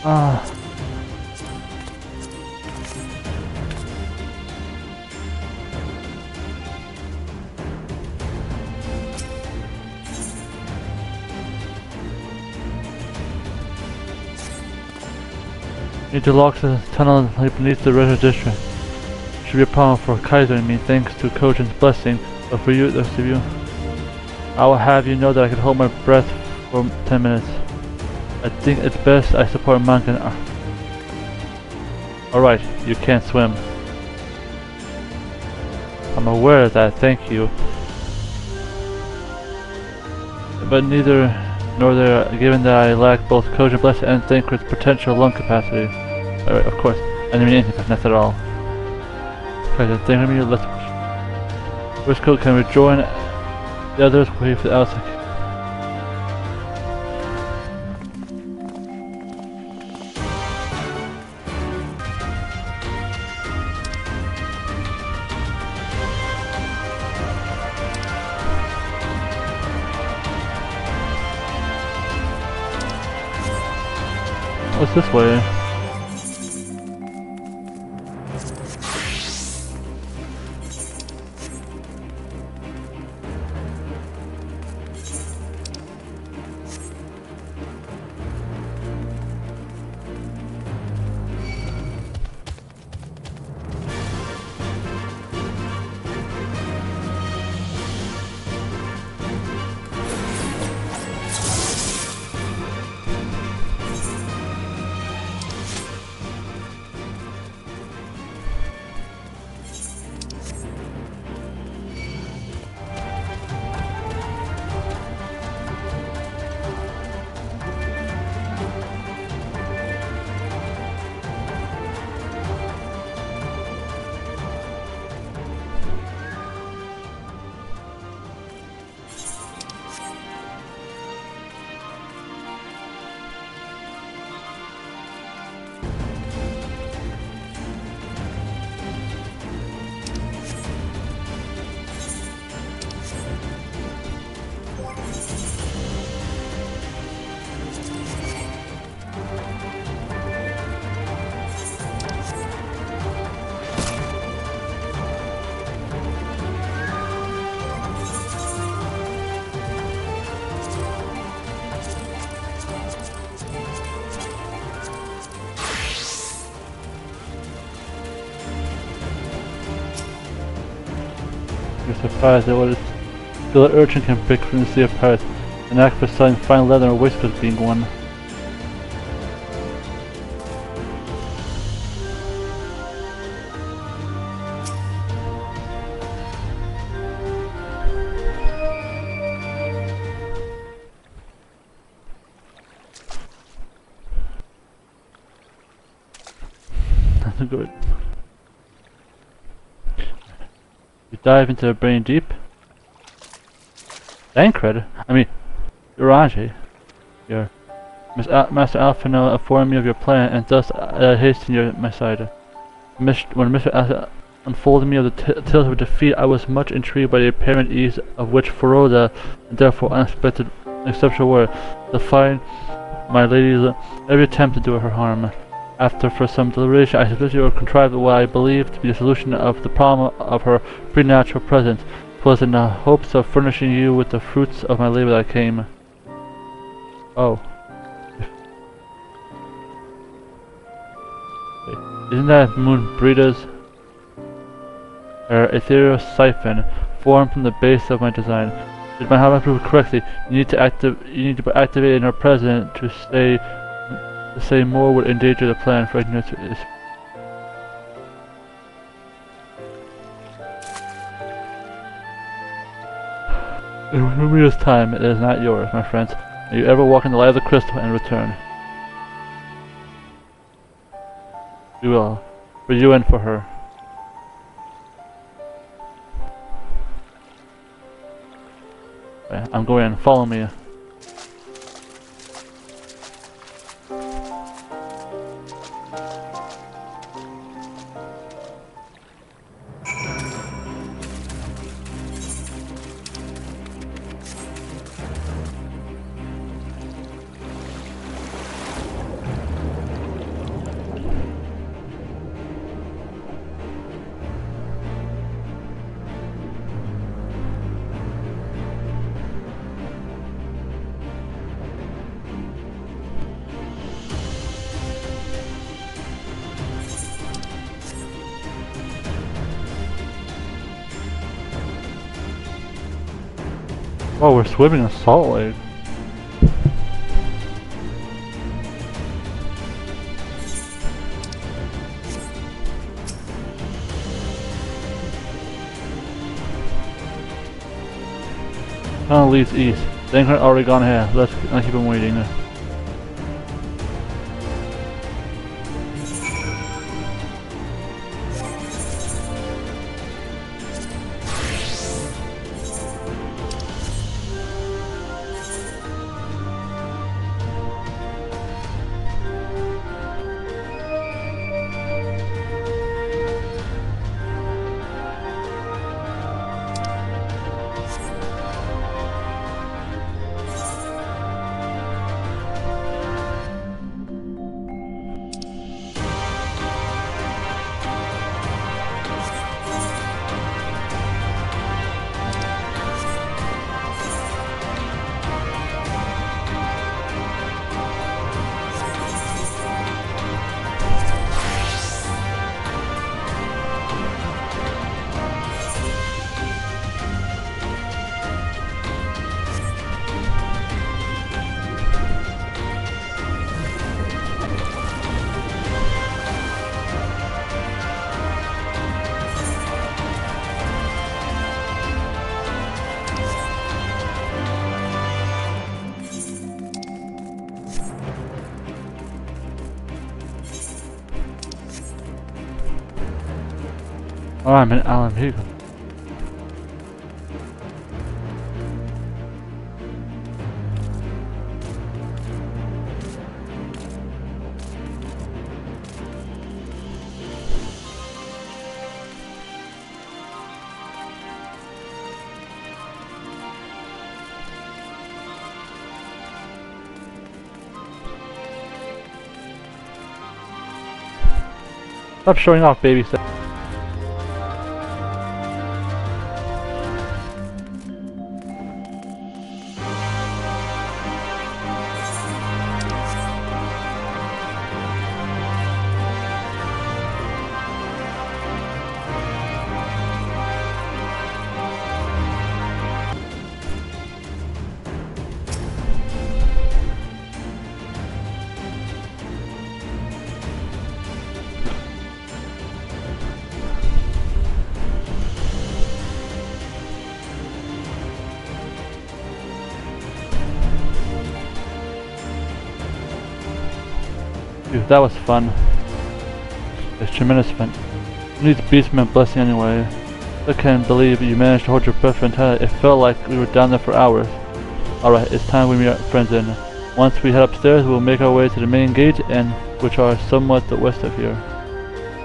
S1: Ah. Need to lock the tunnel beneath the Reser district. Should be a problem for Kaiser and me, thanks to Kojin's blessing, but for you, the rest of you, I will have you know that I can hold my breath for 10 minutes. I think it's best I support Monk and... Alright, you can't swim. I'm aware of that, thank you. But neither nor there, given that I lack both Kojin blessing and Thancred's potential lung capacity. Alright, of course, I didn't mean anything, that's at all. Okay, think of me, let's... First coat can rejoin the others, wait for the outside. What's this way? You're surprised at what a skilled urchin can pick from the sea of pirates. An act for selling fine leather or waistcoats being one. That's good. You dive into the brain deep. Dankred? I mean, Uraji. Your Master Alphino informed me of your plan, and thus I hastened my side. When Mr. unfolded me of the tales of defeat, I was much intrigued by the apparent ease of which Fordola, and therefore exceptional were, defying my lady's every attempt to do her harm. After for some deliberation, I successfully contrived what I believed to be the solution of the problem of her preternatural presence. 'Twas in the hopes of furnishing you with the fruits of my labor that I came. Oh. Isn't that Moon Brida's? Her ethereal siphon, formed from the base of my design. If my how I prove correctly, you need to activate in her presence to say more would endanger the plan for ignorance is. Remember this time, it is not yours, my friends. May you ever walk in the light of the crystal and return. We will. For you and for her. Okay, I'm going in. Follow me. Oh, we're swimming in Salt Lake. Tunnel leads east. The anchor already gone ahead. Let's keep him waiting. Oh, I'm in Alan. Here you go. Stop showing off, baby. Dude, that was fun. It's tremendous fun. You need the Beastman blessing anyway. I can't believe you managed to hold your breath entirely. It felt like we were down there for hours. Alright, it's time we meet our friends in. Once we head upstairs, we'll make our way to the main gate, and which are somewhat the west of here.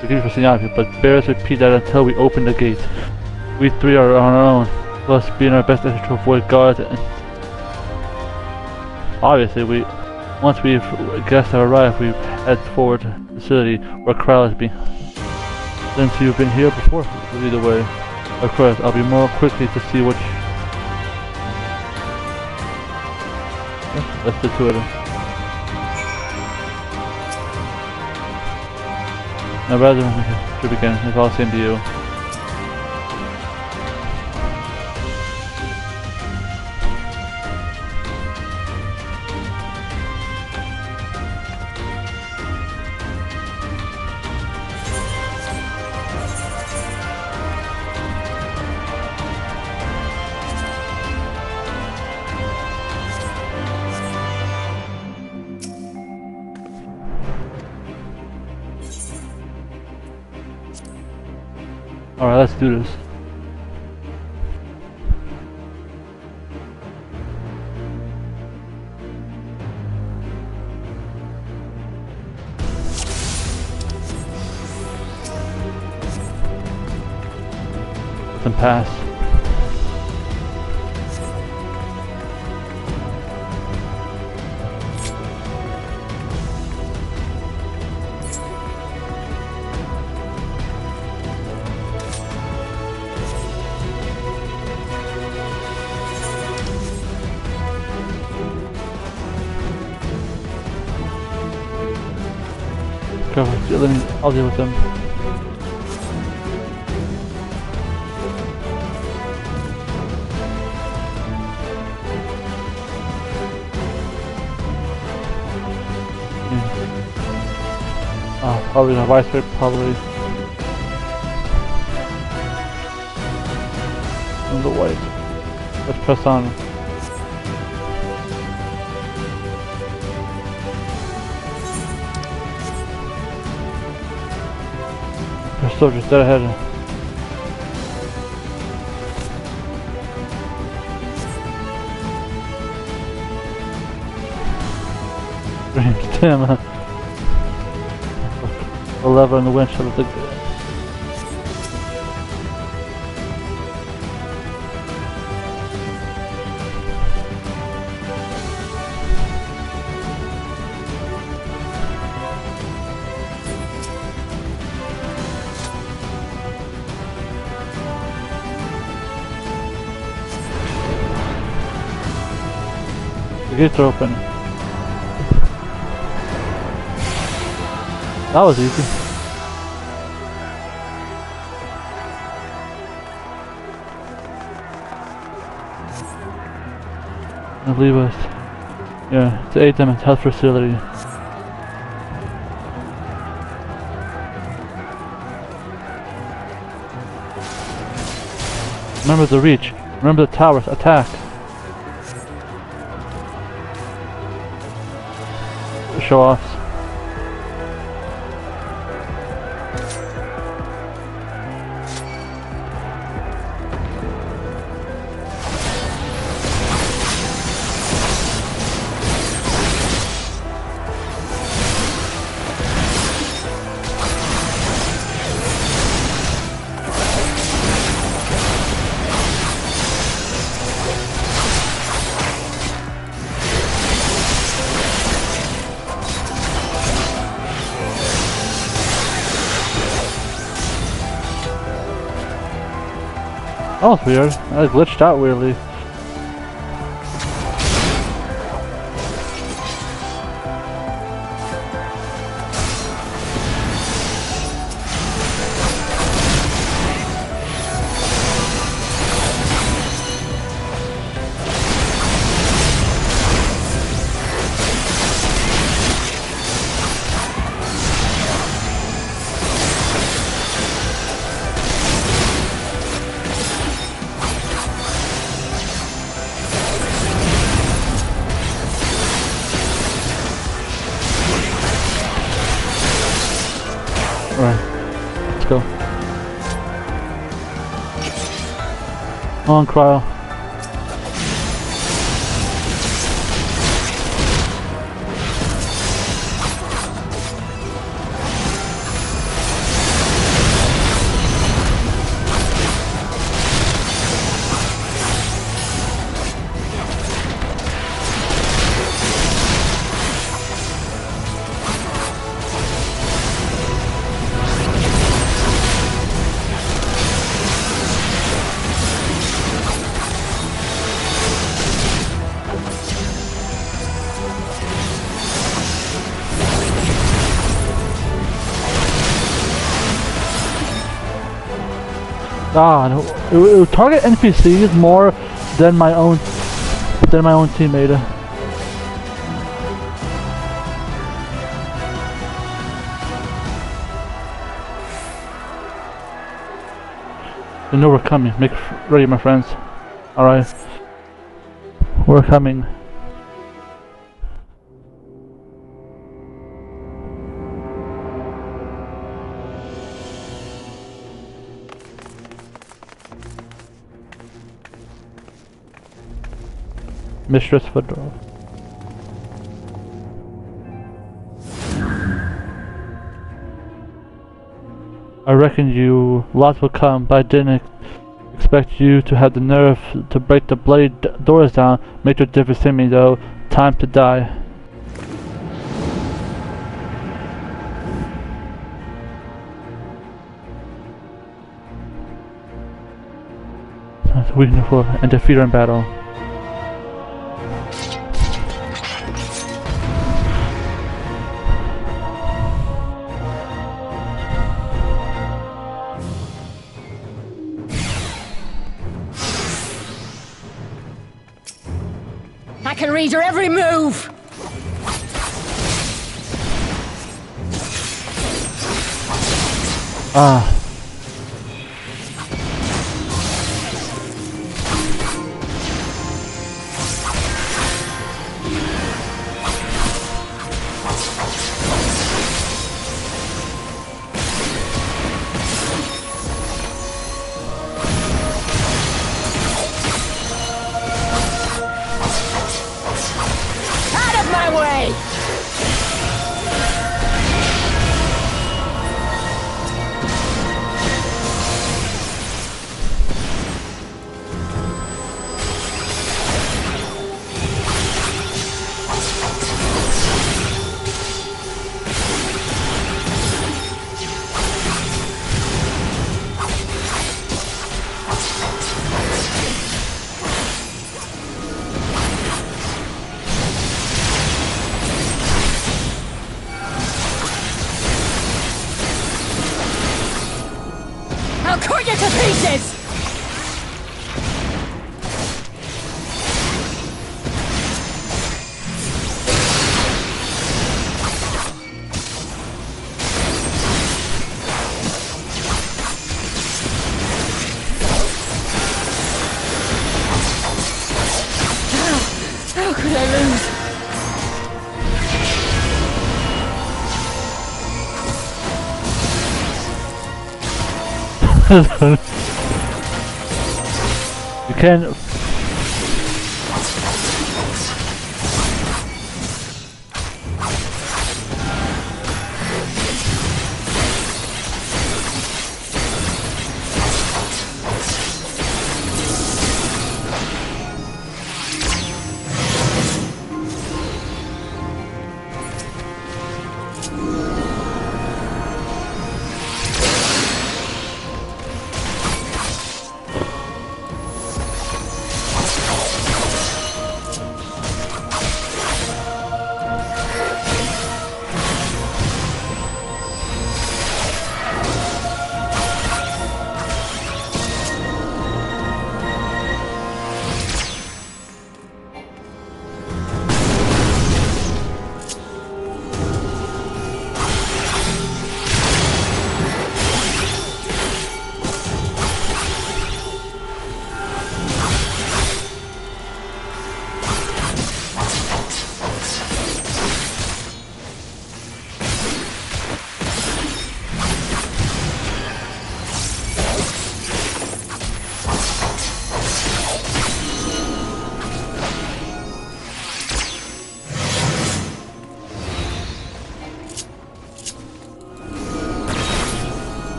S1: Forgive me for saying out, but bear us repeat that until we open the gate. We three are on our own. Plus, be in our best effort to avoid guards and... Obviously, once we've guests have arrived, we head forward to the facility where Kral is being. Since you've been here before, either way. Of course, I'll be more quickly to see what. That's the two of them. Now, rather than to begin, it's all same to you. Alright, let's do this. Let them pass. I'll deal with them. Probably the vice grip, probably. And the white. Let's press on. There's soldiers dead ahead. Damn. The lever and the winch of the. The gates are open. That was easy. I'll leave us. Yeah, to aid them in health facility. Remember the reach. Remember the towers. Attack. Show offs. That was weird. I glitched out weirdly. Alright, let's go. On cryo. Ah, no, it would target NPCs more than my own teammate. You know we're coming. Make ready, my friends. Alright. We're coming. Mistress Fordola. I reckon you lots will come, but I didn't expect you to have the nerve to break the blade doors down. Make your difference in me though. Time to die. Weakness and defeat her in battle.
S2: I can read your every move!
S1: Ah.
S2: I'll cut you to pieces! How could I lose?
S1: You can.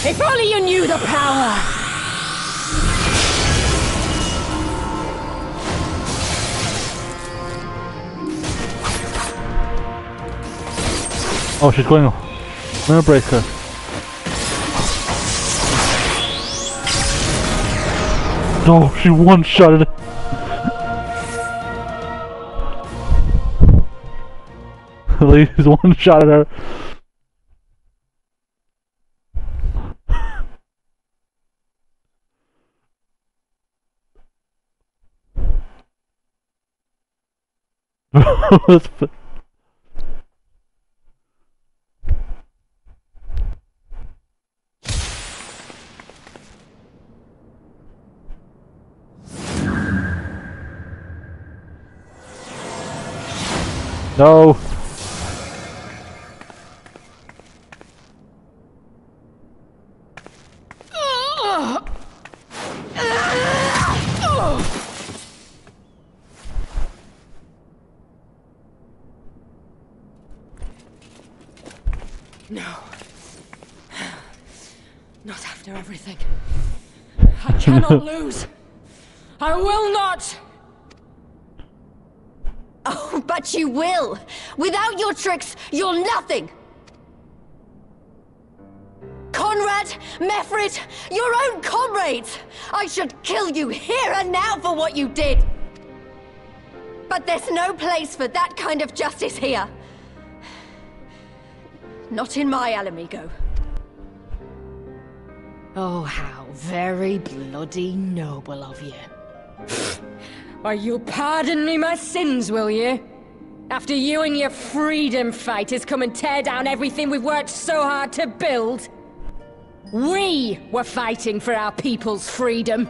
S2: If only you knew the power!
S1: Oh, she's going. Limit breaker. No, she one-shotted. Lyse one-shotted her. No.
S2: No. Not after everything. I cannot lose. I will not!
S4: Oh, but you will! Without your tricks, you're nothing! Conrad, Mefrid, your own comrades! I should kill you here and now for what you did! But there's no place for that kind of justice here. Not in my Alamigo.
S2: Oh, how very bloody noble of you. Why, you'll pardon me my sins, will you? After you and your freedom fighters come and tear down everything we've worked so hard to build? We were fighting for our people's freedom.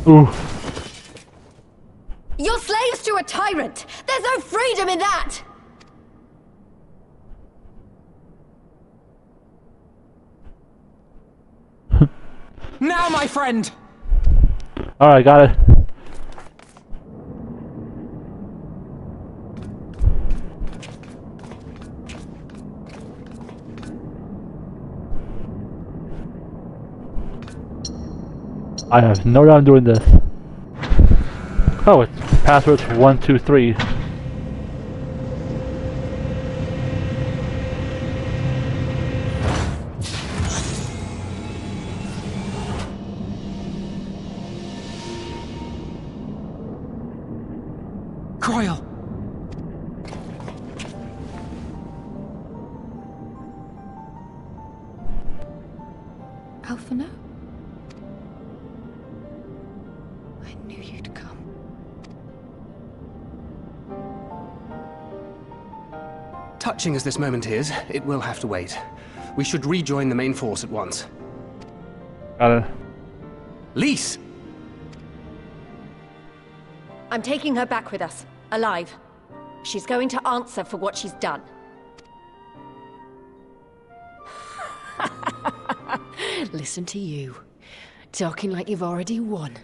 S1: Ooh.
S4: You're slaves to a tyrant! There's no freedom in that!
S3: Now, my friend!
S1: Alright, got it. I have no doubt I'm doing this. Oh, it's password's 123.
S3: Croyle!
S4: Alphino? I knew you'd come.
S3: Touching as this moment is, it will have to wait. We should rejoin the main force at once.
S1: Got it.
S3: Lyse!
S4: I'm taking her back with us, alive. She's going to answer for what she's done.
S2: Listen to you. Talking like you've already won.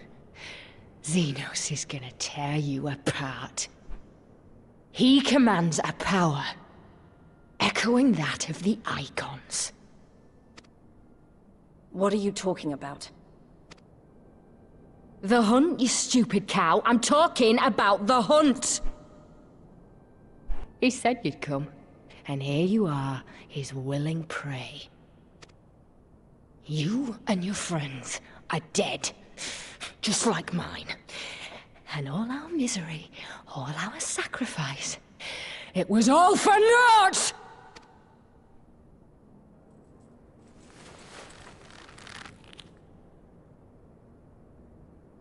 S2: Xenos is gonna tear you apart. He commands a power, echoing that of the Icons.
S4: What are you talking about?
S2: The hunt, you stupid cow. I'm talking about the hunt. He said you'd come, and here you are, his willing prey. You and your friends are dead, just like mine. And all our misery, all our sacrifice, it was all for naught!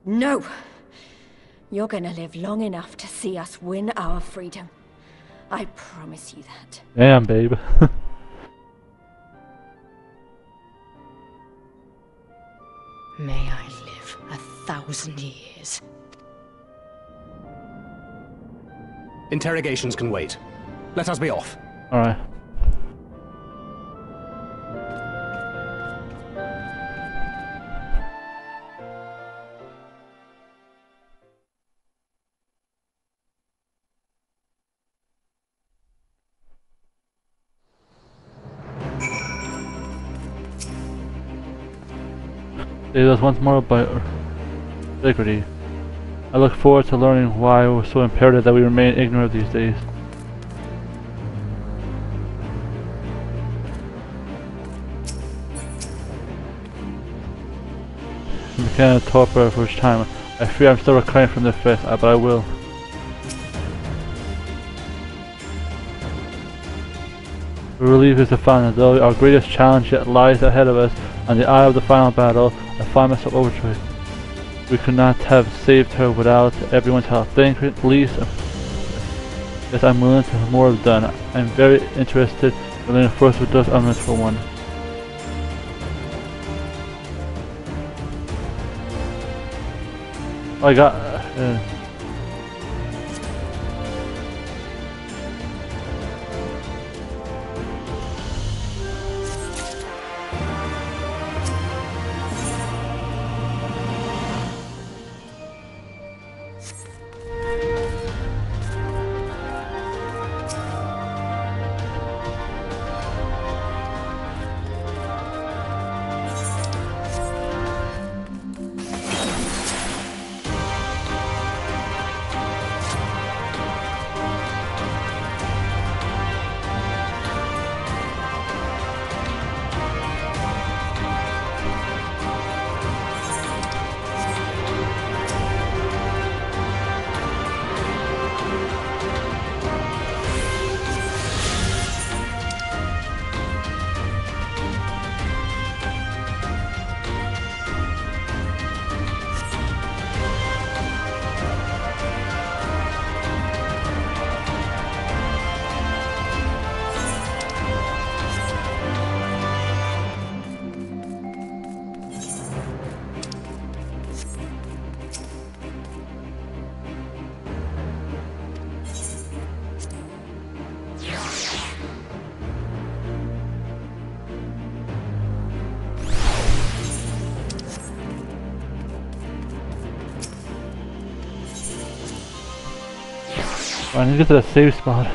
S4: No! You're gonna live long enough to see us win our freedom. I promise you that.
S1: Damn, babe.
S2: May I live 1,000 years.
S3: Interrogations can wait. Let us be off.
S1: Alright. Save us once more by integrity. I look forward to learning why it was so imperative that we remain ignorant of these days. Kenan torpor for his time. I fear I'm still recovering from the effects, but I will. Relief is the final, though our greatest challenge yet lies ahead of us. On the eye of the final battle, I find myself overjoyed. We could not have saved her without everyone's help. Thank you, Lyse. Yes, I'm willing to more have done. I'm very interested in learning first with those elements for one. I got. I need to get to that save spot.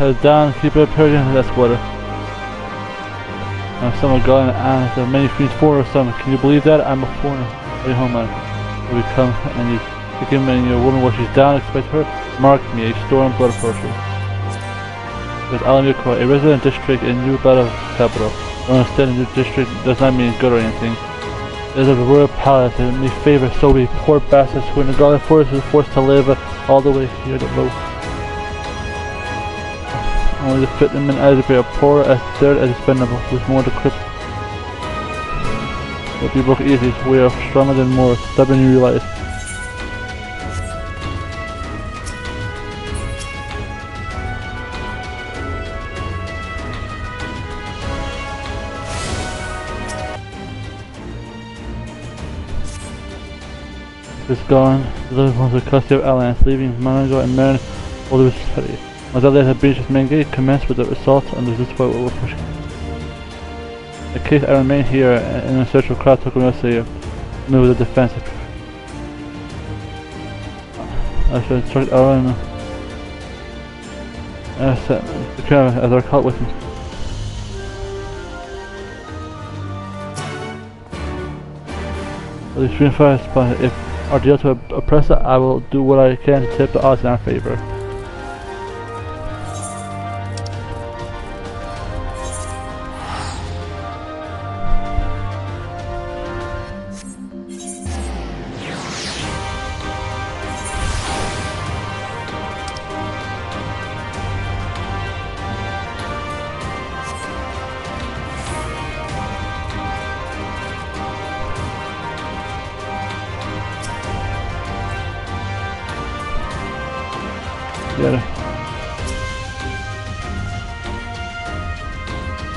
S1: Head down, keep it prepared into that water. I'm someone going and there are many fiends for or some. Can you believe that? I'm a foreigner. Way home man. Will you come and you pick him and your woman while she's down, expect her? Mark me, a Stormblood person. With Alamiko, a resident district in New Battle capital. Don't understand a new district does not mean good or anything. It is a royal palace and may favor so we poor bastards who in the Garden Forest is forced to live all the way here to low. Only the fit them in either be a poor as third as expendable, with more to clip. But we broke easy, we are stronger than more, stubborn you realize. It's gone, the little ones of custody of Alliance, leaving Manago and Marin all the study. As others have breached main gate, commenced with the assault and this is what we're pushing. In case I remain here in a search of crowd took us to move with the defensive. I should instruct Aaron the crowd as our cult with me. At least reinforce, but if our deal to oppress it, I will do what I can to tip the odds in our favor.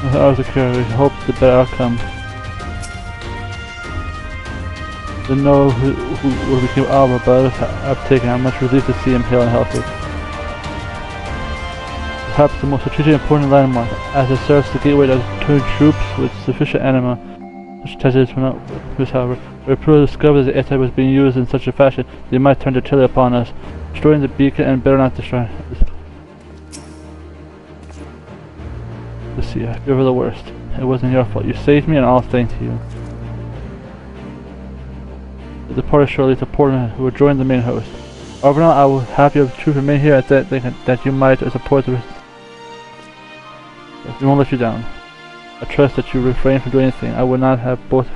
S1: I was a cure, we hope the better outcome. Didn't know who became Albert, but I've taken. I'm much relieved to see him hale and healthy. Perhaps the most strategically important landmark, as it serves the gateway to turn troops with sufficient anima. Such tactics were not used, however. If the crew discovered that the anti was being used in such a fashion, they might turn their artillery upon us, destroying the beacon and better not destroy. Let's see, I fear for the worst. It wasn't your fault. You saved me and all thanks to you. The party shortly to Portland, who will join the main host. However, now I will have your troops remain here at that you might support the. We won't let you down. I trust that you refrain from doing anything. I would not have both.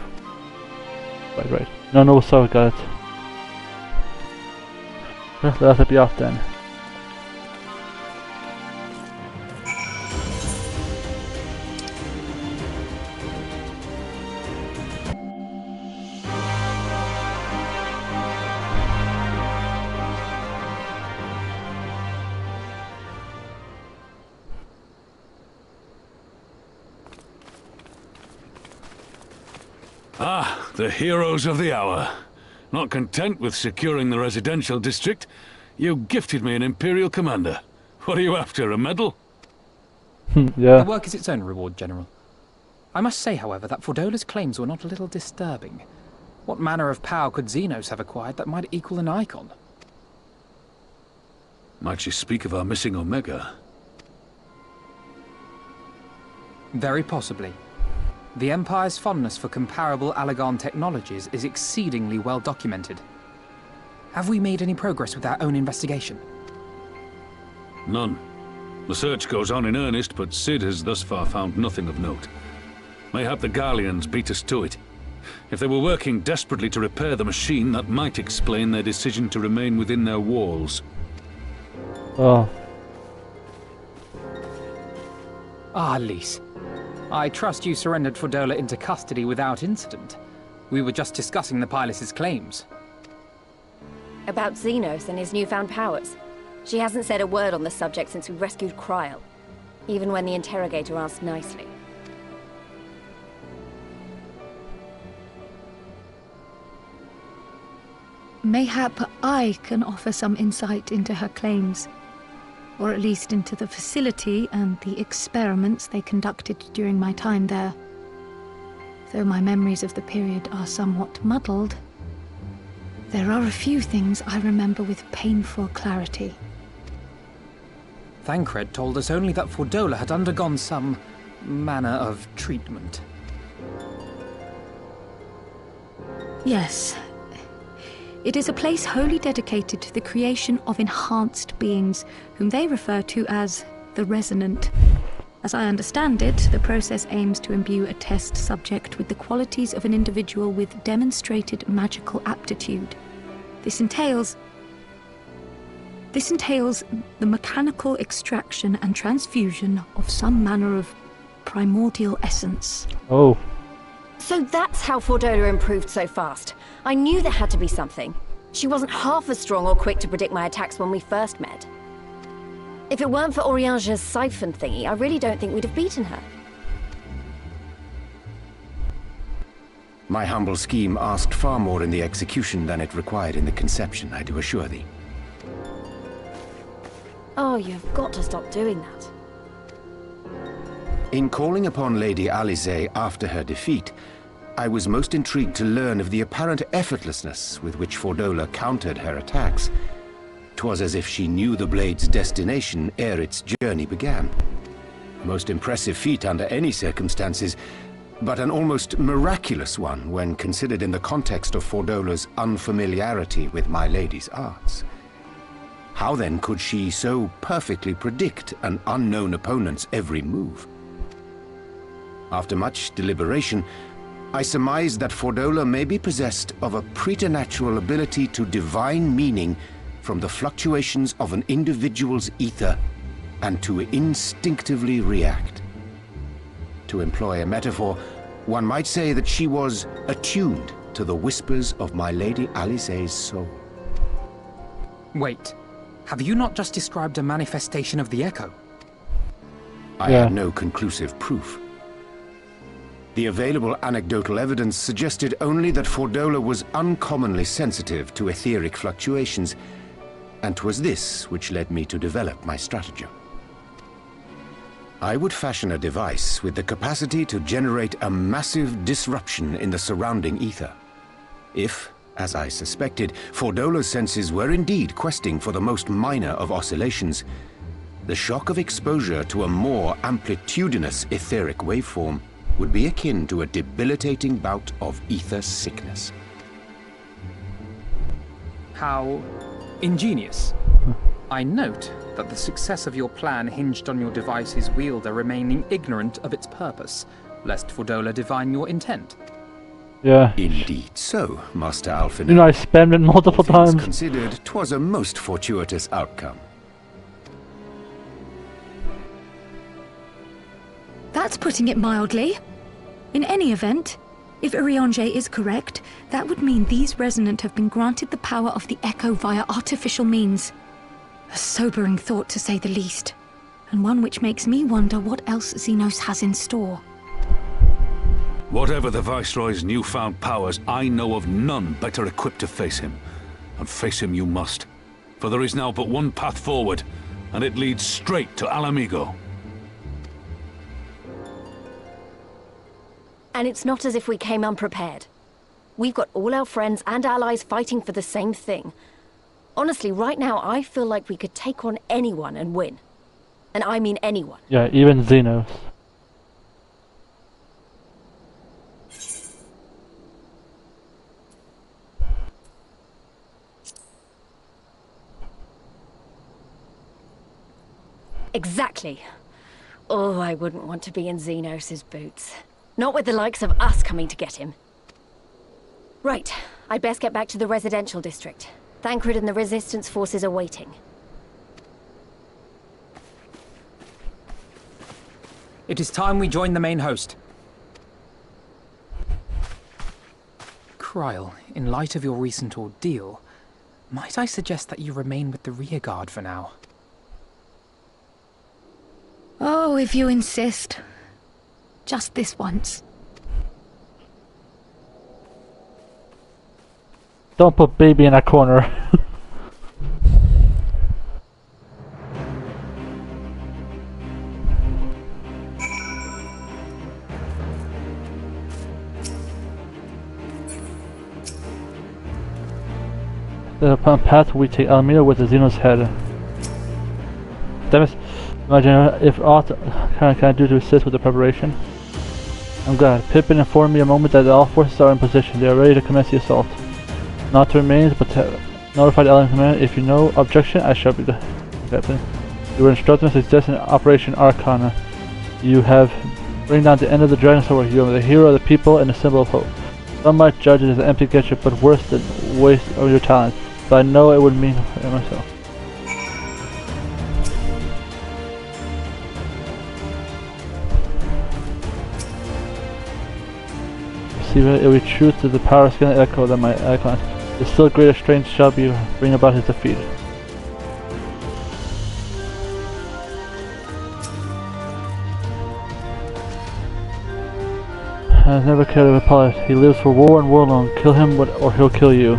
S1: Right. No, sorry, got it. Let us be off then.
S5: Ah, the heroes of the hour. Not content with securing the residential district, you gifted me an Imperial commander. What are you after, a medal?
S1: Yeah.
S6: The work is its own reward, General. I must say, however, that Fordola's claims were not a little disturbing. What manner of power could Xenos have acquired that might equal an icon?
S5: Might she speak of our missing Omega?
S6: Very possibly. The Empire's fondness for comparable Allagan technologies is exceedingly well documented. Have we made any progress with our own investigation?
S5: None. The search goes on in earnest, but Sid has thus far found nothing of note. Mayhap the Garleans beat us to it. If they were working desperately to repair the machine, that might explain their decision to remain within their walls.
S1: Oh.
S6: Ah, Lyse. I trust you surrendered Fordola into custody without incident. We were just discussing the pilot's claims.
S4: About Xenos and his newfound powers. She hasn't said a word on the subject since we rescued Kryl, even when the interrogator asked nicely.
S7: Mayhap I can offer some insight into her claims, or at least into the facility and the experiments they conducted during my time there. Though my memories of the period are somewhat muddled, there are a few things I remember with painful clarity.
S6: Thancred told us only that Fordola had undergone some manner of treatment.
S7: Yes. It is a place wholly dedicated to the creation of enhanced beings, whom they refer to as the Resonant. As I understand it, the process aims to imbue a test subject with the qualities of an individual with demonstrated magical aptitude. This entails the mechanical extraction and transfusion of some manner of primordial essence.
S1: Oh.
S4: So that's how Fordola improved so fast. I knew there had to be something. She wasn't half as strong or quick to predict my attacks when we first met. If it weren't for Oriange's siphon thingy, I really don't think we'd have beaten her.
S8: My humble scheme asked far more in the execution than it required in the conception, I do assure thee.
S4: Oh, you've got to stop doing that.
S8: In calling upon Lady Lyse after her defeat, I was most intrigued to learn of the apparent effortlessness with which Fordola countered her attacks. 'Twas as if she knew the blade's destination ere its journey began. A most impressive feat under any circumstances, but an almost miraculous one when considered in the context of Fordola's unfamiliarity with my lady's arts. How then could she so perfectly predict an unknown opponent's every move? After much deliberation, I surmised that Fordola may be possessed of a preternatural ability to divine meaning from the fluctuations of an individual's ether and to instinctively react. To employ a metaphor, one might say that she was attuned to the whispers of my Lady Lyse's soul.
S6: Wait, have you not just described a manifestation of the Echo?
S8: I had no conclusive proof. The available anecdotal evidence suggested only that Fordola was uncommonly sensitive to etheric fluctuations, and 'twas this which led me to develop my stratagem. I would fashion a device with the capacity to generate a massive disruption in the surrounding ether. If, as I suspected, Fordola's senses were indeed questing for the most minor of oscillations, the shock of exposure to a more amplitudinous etheric waveform would be akin to a debilitating bout of ether sickness.
S6: How ingenious. I note that the success of your plan hinged on your device's wielder remaining ignorant of its purpose, lest Fordola divine your intent.
S1: Yeah.
S8: Indeed so, Master Alphen.
S1: You know, I spammed it multiple
S8: All things
S1: times.
S8: considered, 'twas a most fortuitous outcome.
S7: That's putting it mildly. In any event, if Urianger is correct, that would mean these Resonant have been granted the power of the Echo via artificial means. A sobering thought, to say the least, and one which makes me wonder what else Xenos has in store.
S5: Whatever the Viceroy's newfound powers, I know of none better equipped to face him. And face him you must. For there is now but one path forward, and it leads straight to Alamigo.
S4: And it's not as if we came unprepared. We've got all our friends and allies fighting for the same thing. Honestly, right now, I feel like we could take on anyone and win. And I mean anyone.
S1: Yeah, even Xenos.
S4: Exactly. Oh, I wouldn't want to be in Xenos' boots. Not with the likes of us coming to get him. Right, I'd best get back to the residential district. Thancred and the Resistance forces are waiting.
S6: It is time we join the main host. Kryl, in light of your recent ordeal, might I suggest that you remain with the rearguard for now?
S7: Oh, if you insist. Just this once.
S1: Don't put baby in a corner. The path we take Alameda with the Xenos head. Damn it. Imagine if aught can I do to assist with the preparation? I'm glad. Pippin informed me a moment that all forces are in position. They are ready to commence the assault. Not to remain, but to notify the alien command. If you know objection, I shall be the captain. You were instructed to success in Operation Arcana. You have bring down the end of the dragon sword. You are the hero of the people and a symbol of hope. Some might judge it as an empty gesture, but worse than waste of your talent. But I know it would mean it myself. See, it will be true to the power scaling echo that my icon. The still greater strength shall be bring about his defeat. I have never cared of Apollo. He lives for war and war alone. Kill him or he'll kill you.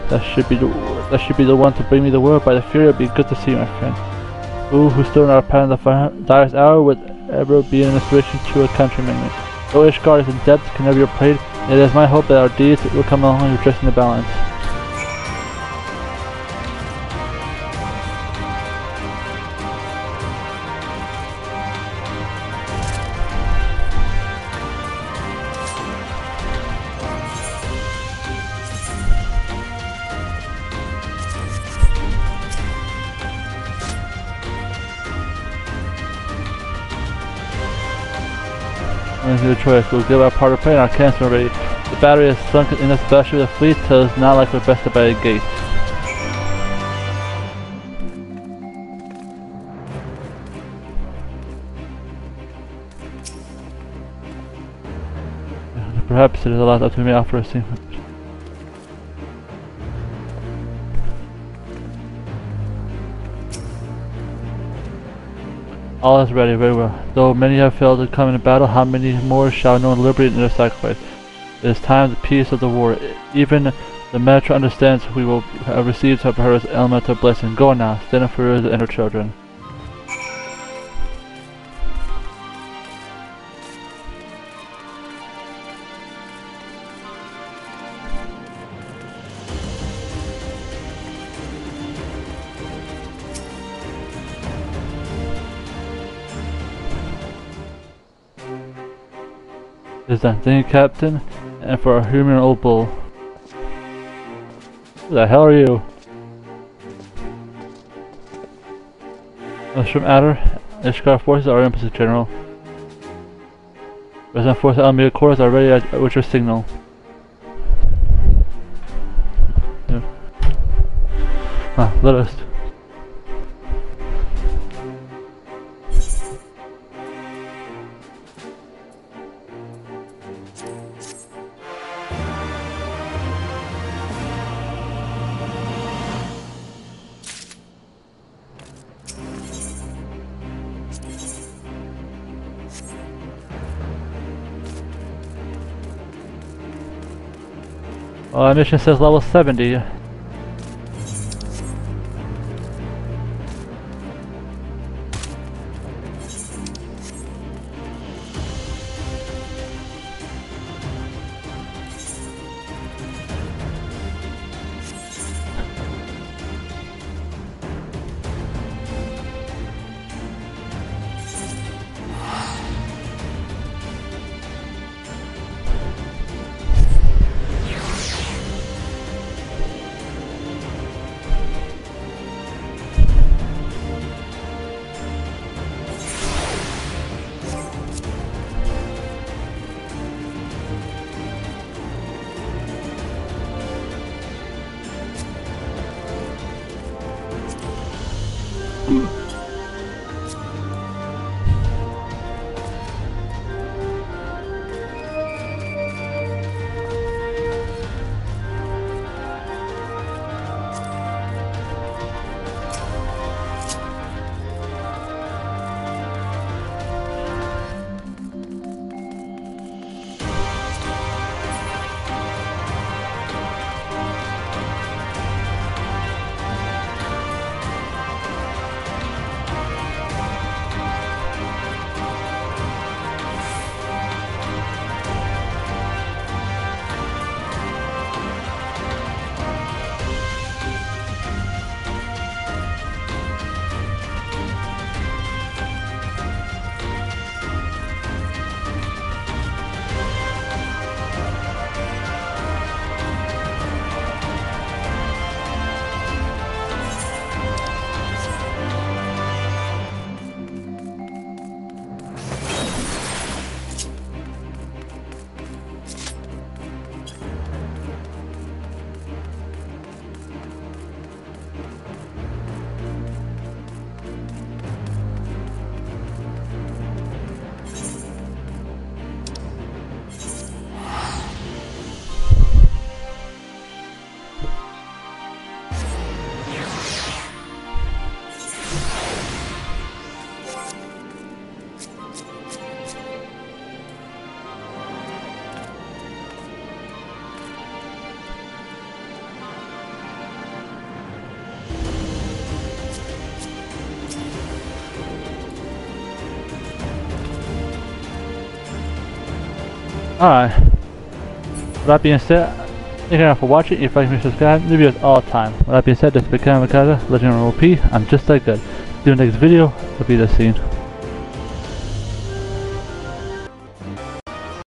S1: That should be the one to bring me the word. By the fury, it'd be good to see you, my friend. Who stood in our path in the direst hour would ever be an inspiration to a countryman. Though Ishgard is in depth, can never be repaid, it is my hope that our deeds will come along and redress in the balance. Your choice. We'll give our part of prey and our cancer already. The battery is sunk in the special of the fleet, so it's not like we're bested by a gate. Perhaps it is a lot up to me after a scene. All is ready, very well. Though many have failed to come in battle, how many more shall no one liberate in their sacrifice? It is time the peace of the war. Even the Metra understands we will have received of her elemental blessing. Go now, stand up for her and her children. Is done. Thank you, Captain, and for our human old bull. Who the hell are you? Mushroom Adder, Ishkar forces are in position, General. Resident forces Alameda Corps are ready at your signal. Yeah. Let us. Mission says level 70. Alright. With that being said, thank you for watching. If you like me, subscribe. New videos all the time. With that being said, this has been Kaiser, Legendary OP. I'm just that good. See you in the next video. It'll be the scene.